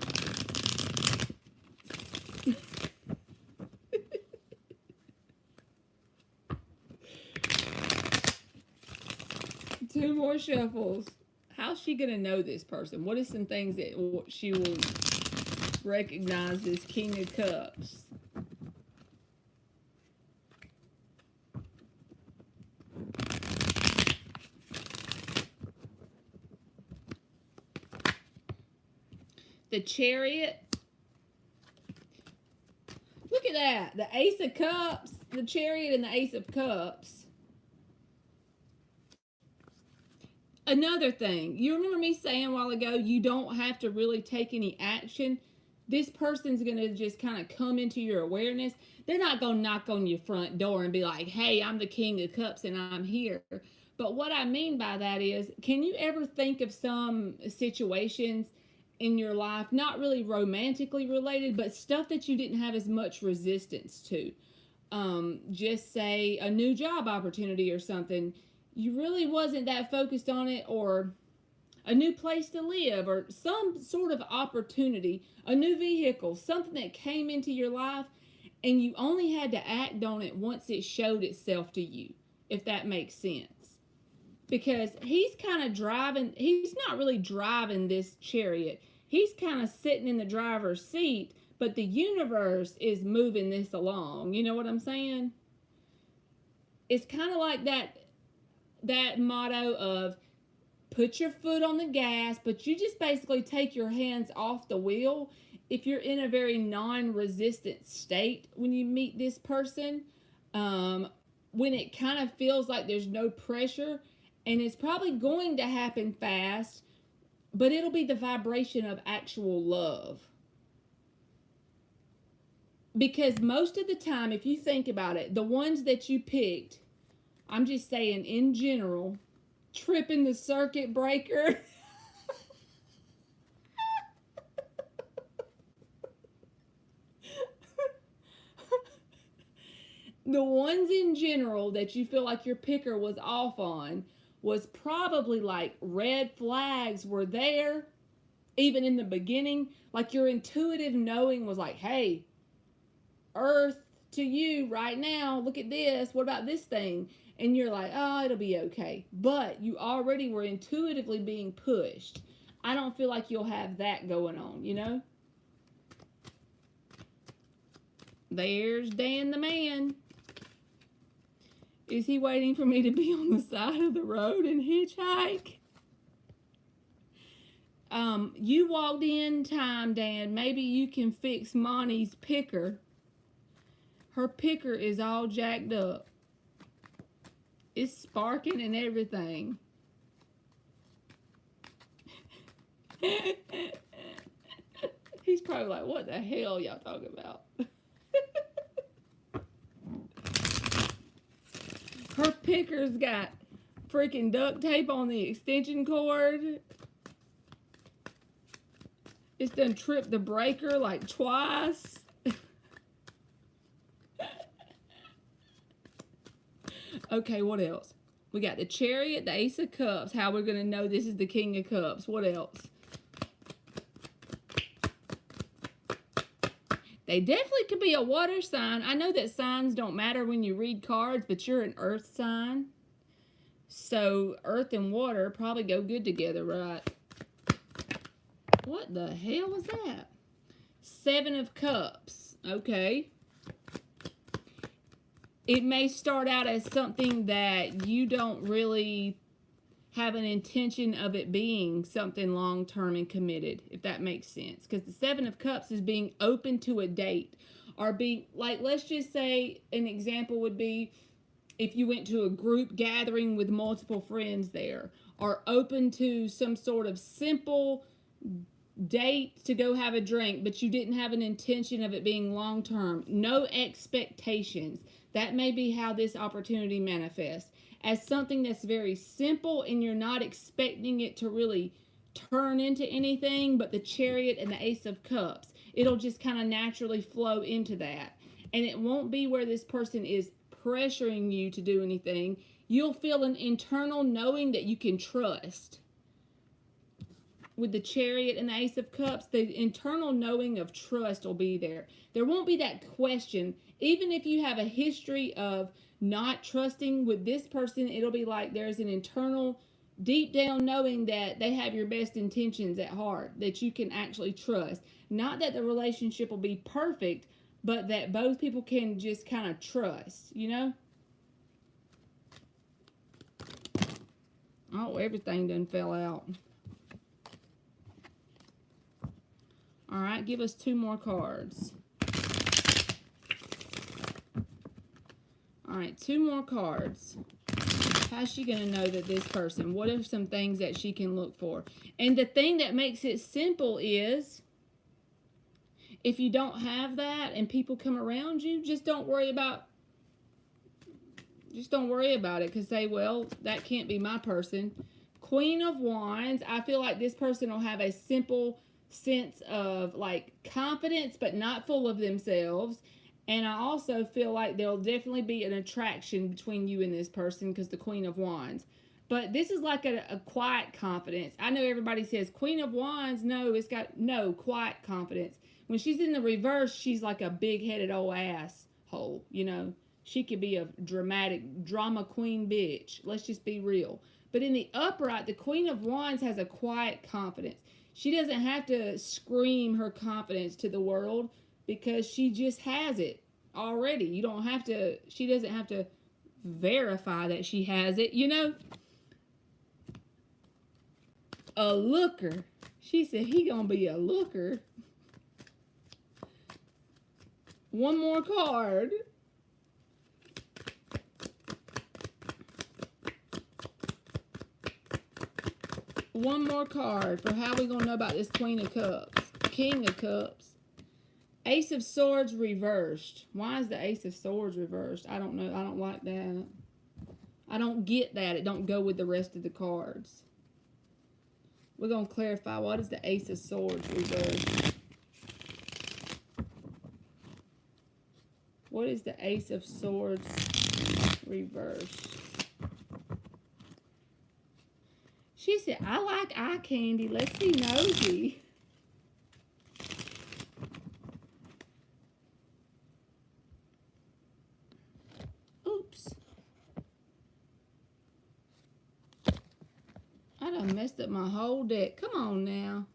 Two more shuffles. How's she gonna know this person? What are some things that she will recognize as King of Cups? The Chariot. Look at that. The Ace of Cups, the Chariot, and the Ace of Cups. Another thing, you remember me saying a while ago, you don't have to really take any action. This person's going to just kind of come into your awareness. They're not going to knock on your front door and be like, hey, I'm the King of Cups and I'm here. But what I mean by that is, can you ever think of some situations in your life, not really romantically related, but stuff that you didn't have as much resistance to? Just say a new job opportunity or something. You really wasn't that focused on it, or a new place to live, or some sort of opportunity, a new vehicle, something that came into your life, and you only had to act on it once it showed itself to you, if that makes sense. Because he's kind of driving, he's not really driving this chariot. He's kind of sitting in the driver's seat, but the universe is moving this along. You know what I'm saying? It's kind of like that motto of put your foot on the gas, but you just basically take your hands off the wheel. If you're in a very non-resistant state when you meet this person, when it kind of feels like there's no pressure, and it's probably going to happen fast, but it'll be the vibration of actual love. Because most of the time, if you think about it, the ones that you picked, I'm just saying in general, tripping the circuit breaker. The ones in general that you feel like your picker was off on was probably like red flags were there, even in the beginning. Like your intuitive knowing was like, hey, Earth to you right now, look at this. What about this thing? And you're like, oh, it'll be okay. But you already were intuitively being pushed. I don't feel like you'll have that going on, you know? There's Dan the man. Is he waiting for me to be on the side of the road and hitchhike? You walked in time, Dan. Maybe you can fix Monty's picker. Her picker is all jacked up. It's sparking and everything. He's probably like, what the hell y'all talking about? Her picker's got freaking duct tape on the extension cord. It's done tripped the breaker like twice. Okay, what else? We got the Chariot, the Ace of Cups. How we're going to know this is the King of Cups. What else? They definitely could be a water sign. I know that signs don't matter when you read cards, but you're an earth sign. So earth and water probably go good together, right? What the hell was that? 7 of Cups. Okay. It may start out as something that you don't really have an intention of it being something long-term and committed, if that makes sense. Because the Seven of Cups is being open to a date, or being, like, let's just say an example would be if you went to a group gathering with multiple friends there, or open to some sort of simple date to go have a drink, but you didn't have an intention of it being long term, no expectations. That may be how this opportunity manifests, as something that's very simple and you're not expecting it to really turn into anything. But the Chariot and the Ace of Cups, it'll just kind of naturally flow into that, and it won't be where this person is pressuring you to do anything. You'll feel an internal knowing that you can trust. With the Chariot and the Ace of Cups, the internal knowing of trust will be there. There won't be that question. Even if you have a history of not trusting with this person, it'll be like there's an internal, deep down knowing that they have your best intentions at heart, that you can actually trust. Not that the relationship will be perfect, but that both people can just kind of trust, you know? Oh, everything done fell out. All right, give us 2 more cards. All right, 2 more cards. How's she going to know that this person? What are some things that she can look for? And the thing that makes it simple is, if you don't have that and people come around you, just don't worry about it, because say, well, that can't be my person. Queen of Wands, I feel like this person will have a simple sense of like confidence, but not full of themselves. And I also feel like there'll definitely be an attraction between you and this person, because the Queen of Wands. But this is like a quiet confidence. I know everybody says Queen of Wands. No, it's got no quiet confidence. When she's in the reverse, she's like a big-headed old asshole, you know. She could be a drama queen bitch. Let's just be real. But in the upright, the Queen of Wands has a quiet confidence. She doesn't have to scream her confidence to the world, because she just has it already. You don't have to, she doesn't have to verify that she has it, you know? A looker. She said he gonna be a looker. One more card. One more card for how we gonna know about this Queen of Cups. King of Cups. Ace of Swords reversed. Why is the Ace of Swords reversed? I don't know. I don't like that. I don't get that. It don't go with the rest of the cards. We're going to clarify. What is the Ace of Swords reversed? What is the Ace of Swords reversed? She said, I like eye candy. Let's see nosy. Oops. I done messed up my whole deck. Come on now.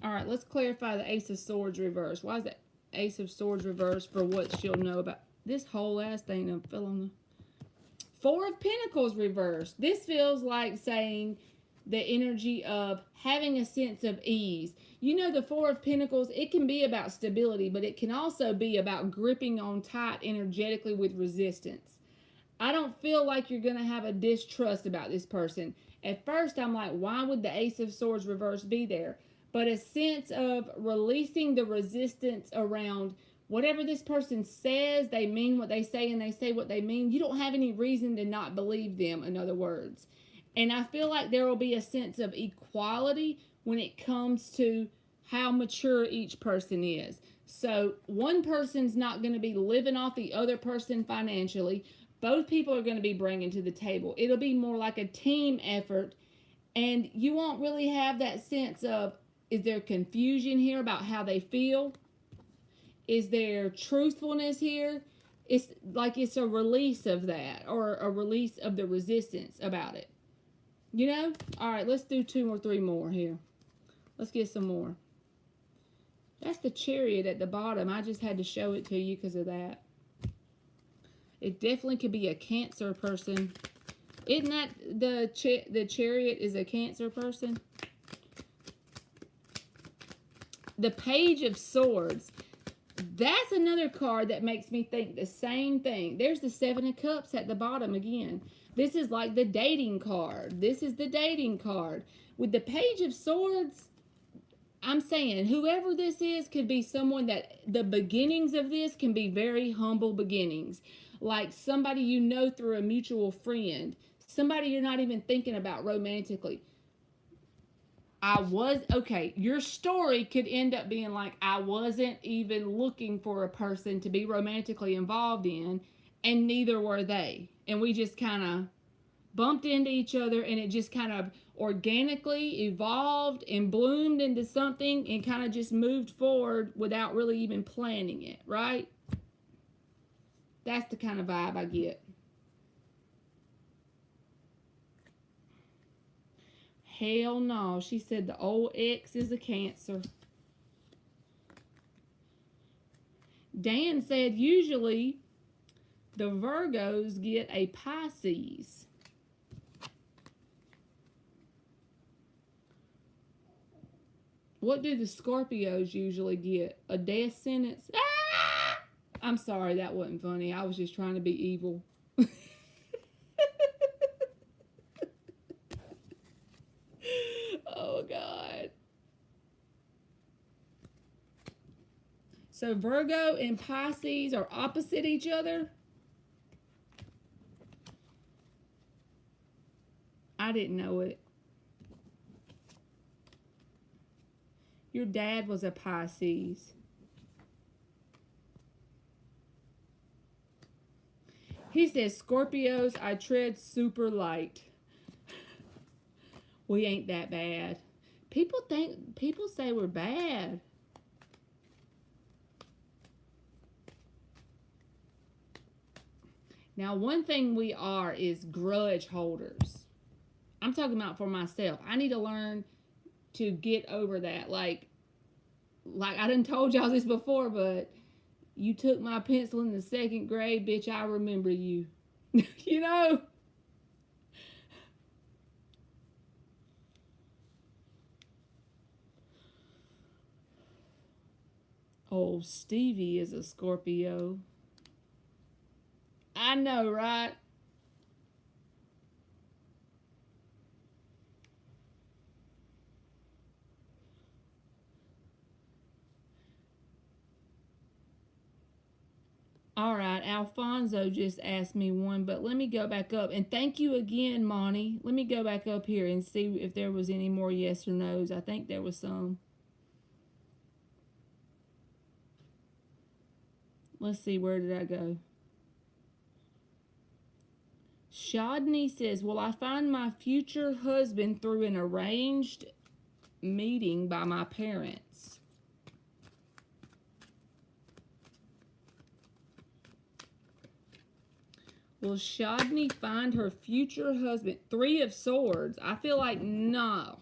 All right, let's clarify the Ace of Swords reverse. Why is the Ace of Swords reverse for what she'll know about? This whole ass thing done fell on the... Four of Pentacles reversed. This feels like saying the energy of having a sense of ease. You know, the Four of Pentacles, it can be about stability, but it can also be about gripping on tight energetically with resistance. I don't feel like you're going to have a distrust about this person. At first, I'm like, why would the Ace of Swords reverse be there? But a sense of releasing the resistance around whatever this person says. They mean what they say, and they say what they mean. You don't have any reason to not believe them, in other words. And I feel like there will be a sense of equality when it comes to how mature each person is. So one person's not going to be living off the other person financially. Both people are going to be bringing to the table. It'll be more like a team effort. And you won't really have that sense of, is there confusion here about how they feel? Is there truthfulness here? It's like it's a release of that, or a release of the resistance about it. You know? All right, let's do 2 or 3 more here. Let's get some more. That's the Chariot at the bottom. I just had to show it to you because of that. It definitely could be a Cancer person. Isn't that the Chariot is a Cancer person? The Page of Swords. That's another card that makes me think the same thing. There's the Seven of Cups at the bottom again. This is like the dating card. This is the dating card. With the Page of Swords, I'm saying whoever this is could be someone that the beginnings of this can be very humble beginnings. Like somebody you know through a mutual friend. Somebody you're not even thinking about romantically. Your story could end up being like, I wasn't even looking for a person to be romantically involved in, and neither were they. And we just kind of bumped into each other, and it just kind of organically evolved and bloomed into something and kind of just moved forward without really even planning it, right? That's the kind of vibe I get. Hell no. She said the old ex is a Cancer. Dan said usually the Virgos get a Pisces. What do the Scorpios usually get? A death sentence? Ah! I'm sorry, that wasn't funny. I was just trying to be evil. Oh, God. So Virgo and Pisces are opposite each other? I didn't know it. Your dad was a Pisces. He says, Scorpios, I tread super light. We ain't that bad. People say we're bad. Now, one thing we are is grudge holders. I'm talking about for myself. I need to learn to get over that. Like I done told y'all this before, but you took my pencil in the 2nd grade, bitch, I remember you. You know? Oh, Stevie is a Scorpio. I know, right? All right, Alfonso just asked me one, but let me go back up. And thank you again, Monty. Let me go back up here and see if there was any more yes or no's. I think there was some. Let's see, where did I go? Shodney says, will I find my future husband through an arranged meeting by my parents? Will Shodney find her future husband? 3 of Swords. I feel like no.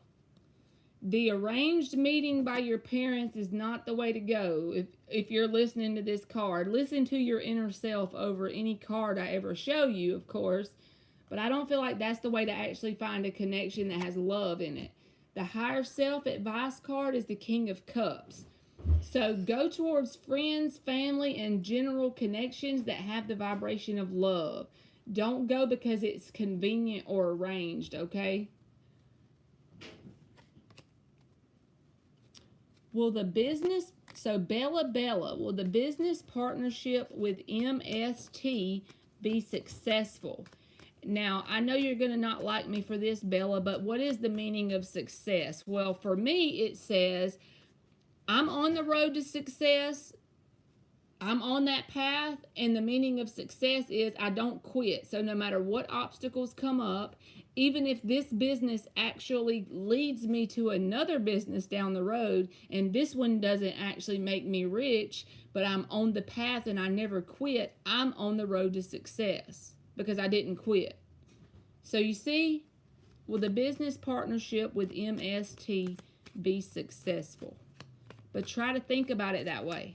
The arranged meeting by your parents is not the way to go. If you're listening to this card, listen to your inner self over any card I ever show you, of course. But I don't feel like that's the way to actually find a connection that has love in it. The higher self advice card is the King of Cups. So go towards friends, family, and general connections that have the vibration of love. Don't go because it's convenient or arranged, okay? Will the business, so Bella, will the business partnership with MST be successful? Now, I know you're going to not like me for this, Bella, but what is the meaning of success? Well, for me, it says, I'm on the road to success. I'm on that path, and the meaning of success is I don't quit. So no matter what obstacles come up, even if this business actually leads me to another business down the road, and this one doesn't actually make me rich, but I'm on the path and I never quit, I'm on the road to success because I didn't quit. So you see, with a business partnership with MST be successful. But try to think about it that way.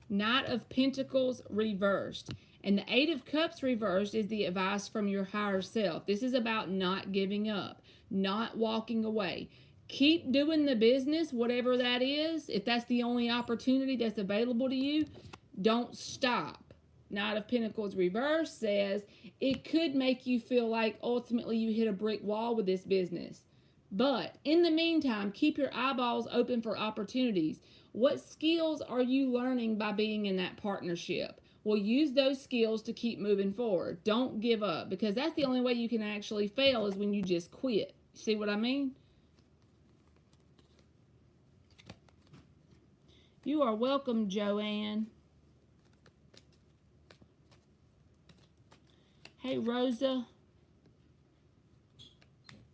Knight of Pentacles reversed. And the Eight of Cups reversed is the advice from your higher self. This is about not giving up, not walking away. Keep doing the business, whatever that is. If that's the only opportunity that's available to you, don't stop. Knight of Pentacles reversed says it could make you feel like ultimately you hit a brick wall with this business. But in the meantime, keep your eyeballs open for opportunities. What skills are you learning by being in that partnership? Well, use those skills to keep moving forward. Don't give up, because that's the only way you can actually fail is when you just quit. See what I mean? You are welcome, Joanne. Hey, Rosa.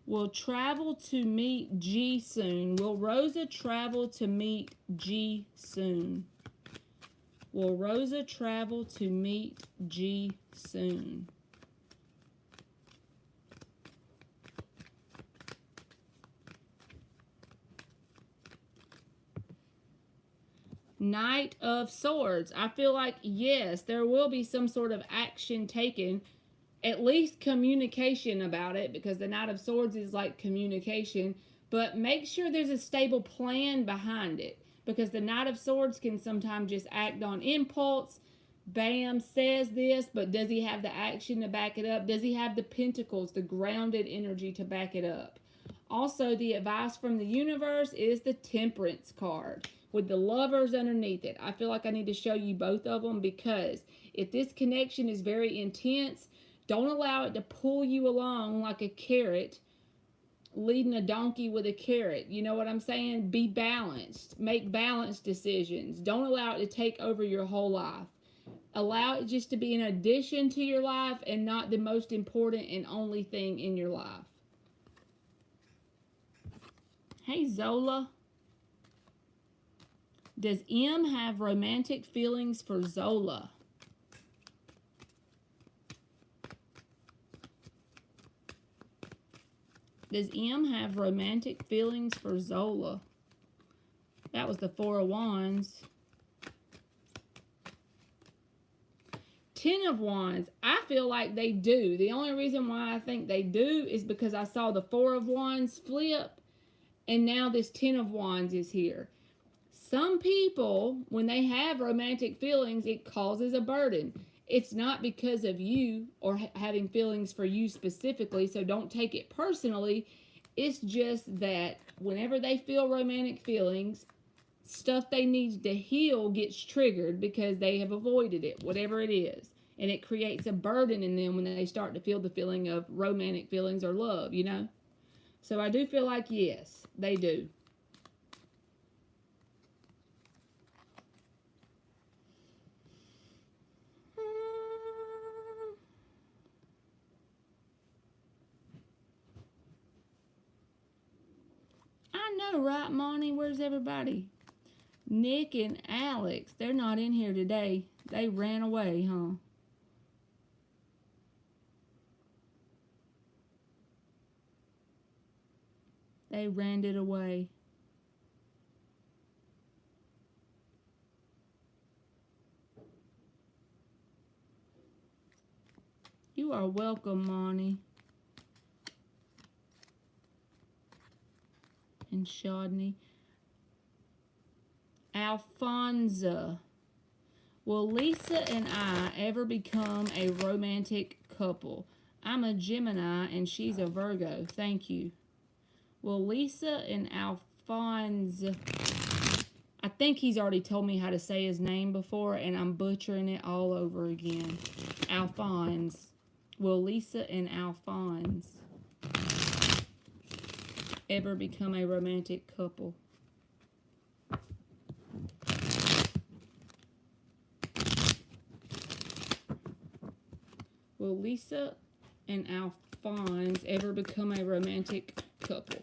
Will travel to meet G soon. Will Rosa travel to meet G soon? Will Rosa travel to meet G soon? Knight of Swords. I feel like, yes, there will be some sort of action taken. At least communication about it, because the Knight of Swords is like communication, but make sure there's a stable plan behind it, because the Knight of Swords can sometimes just act on impulse. Bam, says this, but does he have the action to back it up? Does he have the pentacles, the grounded energy to back it up? Also, the advice from the universe is the Temperance card with the Lovers underneath it. I feel like I need to show you both of them, because if this connection is very intense, don't allow it to pull you along like a carrot, leading a donkey with a carrot. You know what I'm saying? Be balanced. Make balanced decisions. Don't allow it to take over your whole life. Allow it just to be an addition to your life and not the most important and only thing in your life. Hey, Zola. Does M have romantic feelings for Zola? Does M have romantic feelings for Zola? That was the Four of Wands. Ten of Wands. I feel like they do. The only reason why I think they do is because I saw the Four of Wands flip, and now this Ten of Wands is here. Some people, when they have romantic feelings, it causes a burden. It's not because of you or having feelings for you specifically, so don't take it personally. It's just that whenever they feel romantic feelings, stuff they need to heal gets triggered because they have avoided it, whatever it is. And it creates a burden in them when they start to feel the feeling of romantic feelings or love, you know? So I do feel like, yes, they do. I know, right, Monty? Where's everybody? Nick and Alex, they're not in here today. They ran away, huh? They ran it away. You are welcome, Monty. And Shodney. Alfonso. Will Lisa and I ever become a romantic couple? I'm a Gemini and she's a Virgo. Thank you. Will Lisa and Alfonso... I think he's already told me how to say his name before, and I'm butchering it all over again. Alphonse. Will Lisa and Alphonse ever become a romantic couple? Will Lisa and Alphonse ever become a romantic couple?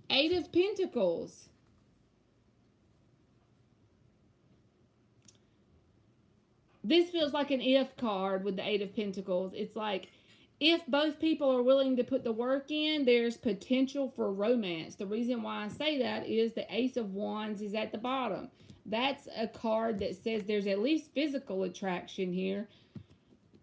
Eight of Pentacles. This feels like an if card with the Eight of Pentacles. It's like, if both people are willing to put the work in, there's potential for romance. The reason why I say that is the Ace of Wands is at the bottom. That's a card that says there's at least physical attraction here.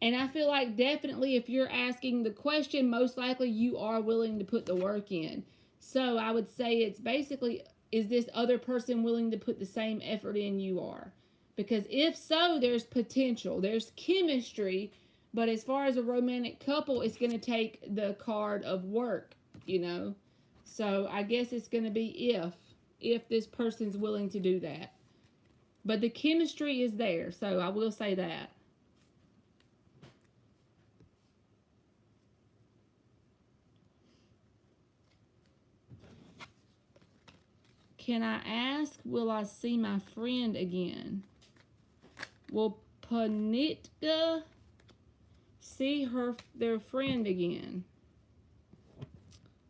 And I feel like definitely if you're asking the question, most likely you are willing to put the work in. So I would say it's basically, is this other person willing to put the same effort in you are? Because if so, there's potential. There's chemistry. But as far as a romantic couple, it's going to take the card of work, you know. So I guess it's going to be if this person's willing to do that. But the chemistry is there, so I will say that. Can I ask, will I see my friend again? Will Panitka see their friend again?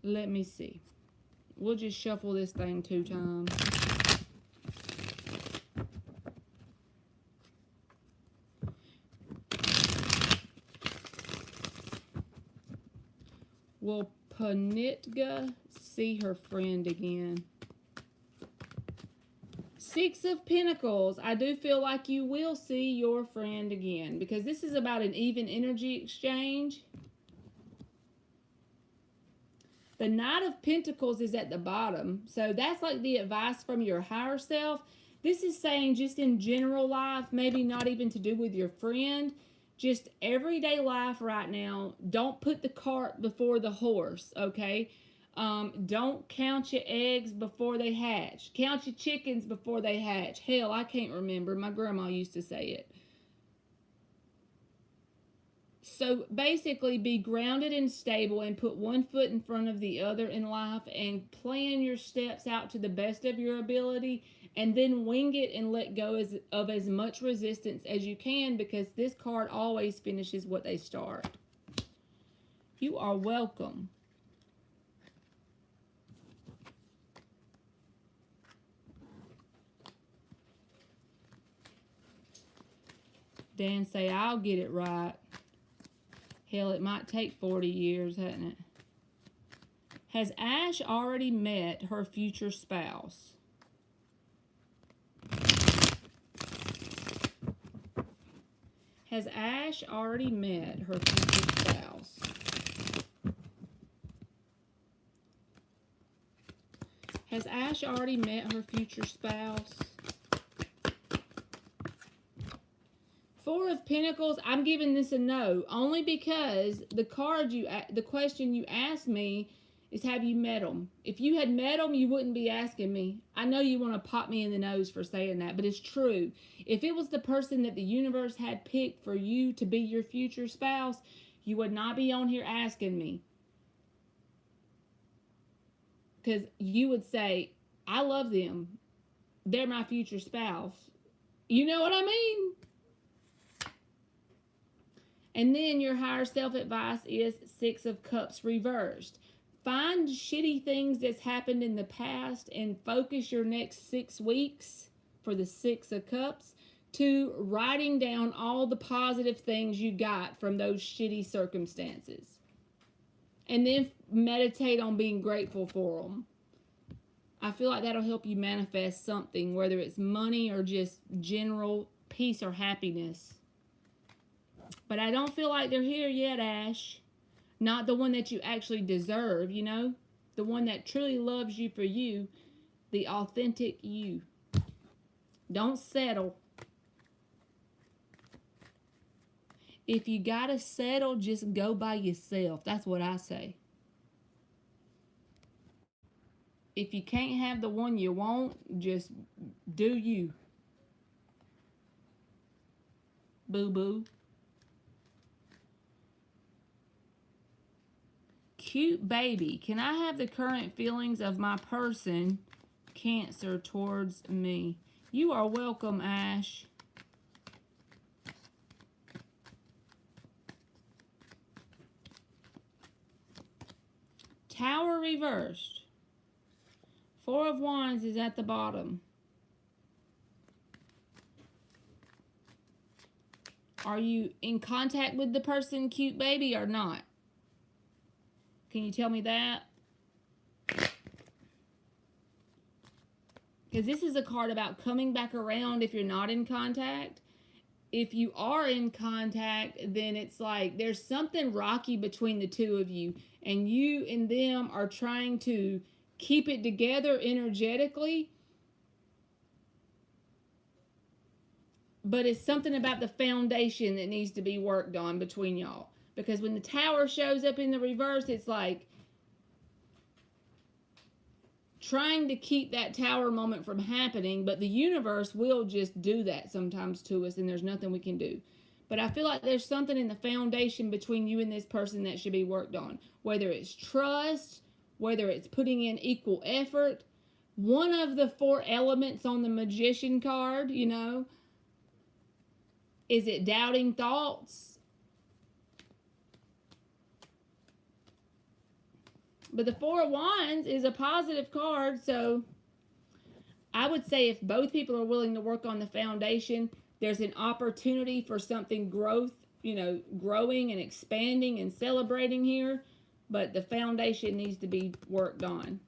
Let me see. We'll just shuffle this thing 2 times. Will Panitka see her friend again? Six of Pentacles. I do feel like you will see your friend again because this is about an even energy exchange. The Knight of Pentacles is at the bottom. So that's like the advice from your higher self. This is saying just in general life, maybe not even to do with your friend, just everyday life right now. Don't put the cart before the horse, okay? Don't count your eggs before they hatch. Count your chickens before they hatch. Hell, I can't remember. My grandma used to say it. So basically, be grounded and stable and put one foot in front of the other in life and plan your steps out to the best of your ability and then wing it and let go of as much resistance as you can because this card always finishes what they start. You are welcome. Dan say, I'll get it right. Hell, it might take 40 years, hasn't it? Has Ash already met her future spouse? Has Ash already met her future spouse? Has Ash already met her future spouse? Four of Pentacles, I'm giving this a no, only because the question you asked me is, have you met them? If you had met them, you wouldn't be asking me. I know you want to pop me in the nose for saying that, but it's true. If it was the person that the universe had picked for you to be your future spouse, you would not be on here asking me. Because you would say, I love them. They're my future spouse. You know what I mean? And then your higher self advice is Six of Cups reversed. Find shitty things that's happened in the past and focus your next 6 weeks for the Six of Cups to writing down all the positive things you got from those shitty circumstances. And then meditate on being grateful for them. I feel like that'll help you manifest something, whether it's money or just general peace or happiness. But I don't feel like they're here yet, Ash. Not the one that you actually deserve, you know? The one that truly loves you for you. The authentic you. Don't settle. If you gotta settle, just go by yourself. That's what I say. If you can't have the one you want, just do you. Boo-boo. Cute baby. Can I have the current feelings of my person, Cancer, towards me? You are welcome, Ash. Tower reversed. Four of Wands is at the bottom. Are you in contact with the person, cute baby, or not? Can you tell me that? Because this is a card about coming back around if you're not in contact. If you are in contact, then it's like there's something rocky between the two of you, and you and them are trying to keep it together energetically. But it's something about the foundation that needs to be worked on between y'all. Because when the Tower shows up in the reverse, it's like trying to keep that Tower moment from happening, but the universe will just do that sometimes to us, and there's nothing we can do. But I feel like there's something in the foundation between you and this person that should be worked on. Whether it's trust, whether it's putting in equal effort. One of the 4 elements on the Magician card, you know. Is it doubting thoughts? But the 4 of Wands is a positive card, so I would say if both people are willing to work on the foundation, there's an opportunity for something growing and expanding and celebrating here, but the foundation needs to be worked on.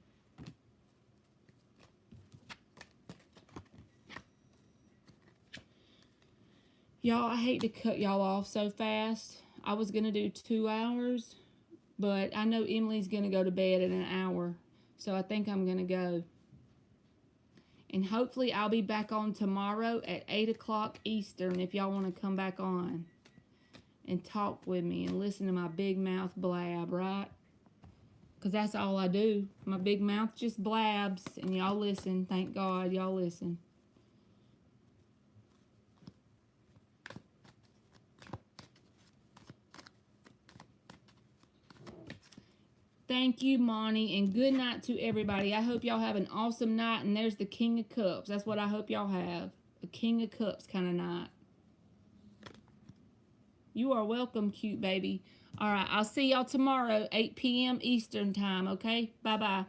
Y'all, I hate to cut y'all off so fast. I was going to do 2 hours. But I know Emily's going to go to bed in an hour. So I think I'm going to go. And hopefully I'll be back on tomorrow at 8 o'clock Eastern if y'all want to come back on. And talk with me and listen to my big mouth blab, right? Because that's all I do. My big mouth just blabs. And y'all listen. Thank God y'all listen. Thank you, Monty, and good night to everybody. I hope y'all have an awesome night, and there's the King of Cups. That's what I hope y'all have. A King of Cups kind of night. You are welcome, cute baby. All right, I'll see y'all tomorrow, 8 p.m. Eastern time, okay? Bye-bye.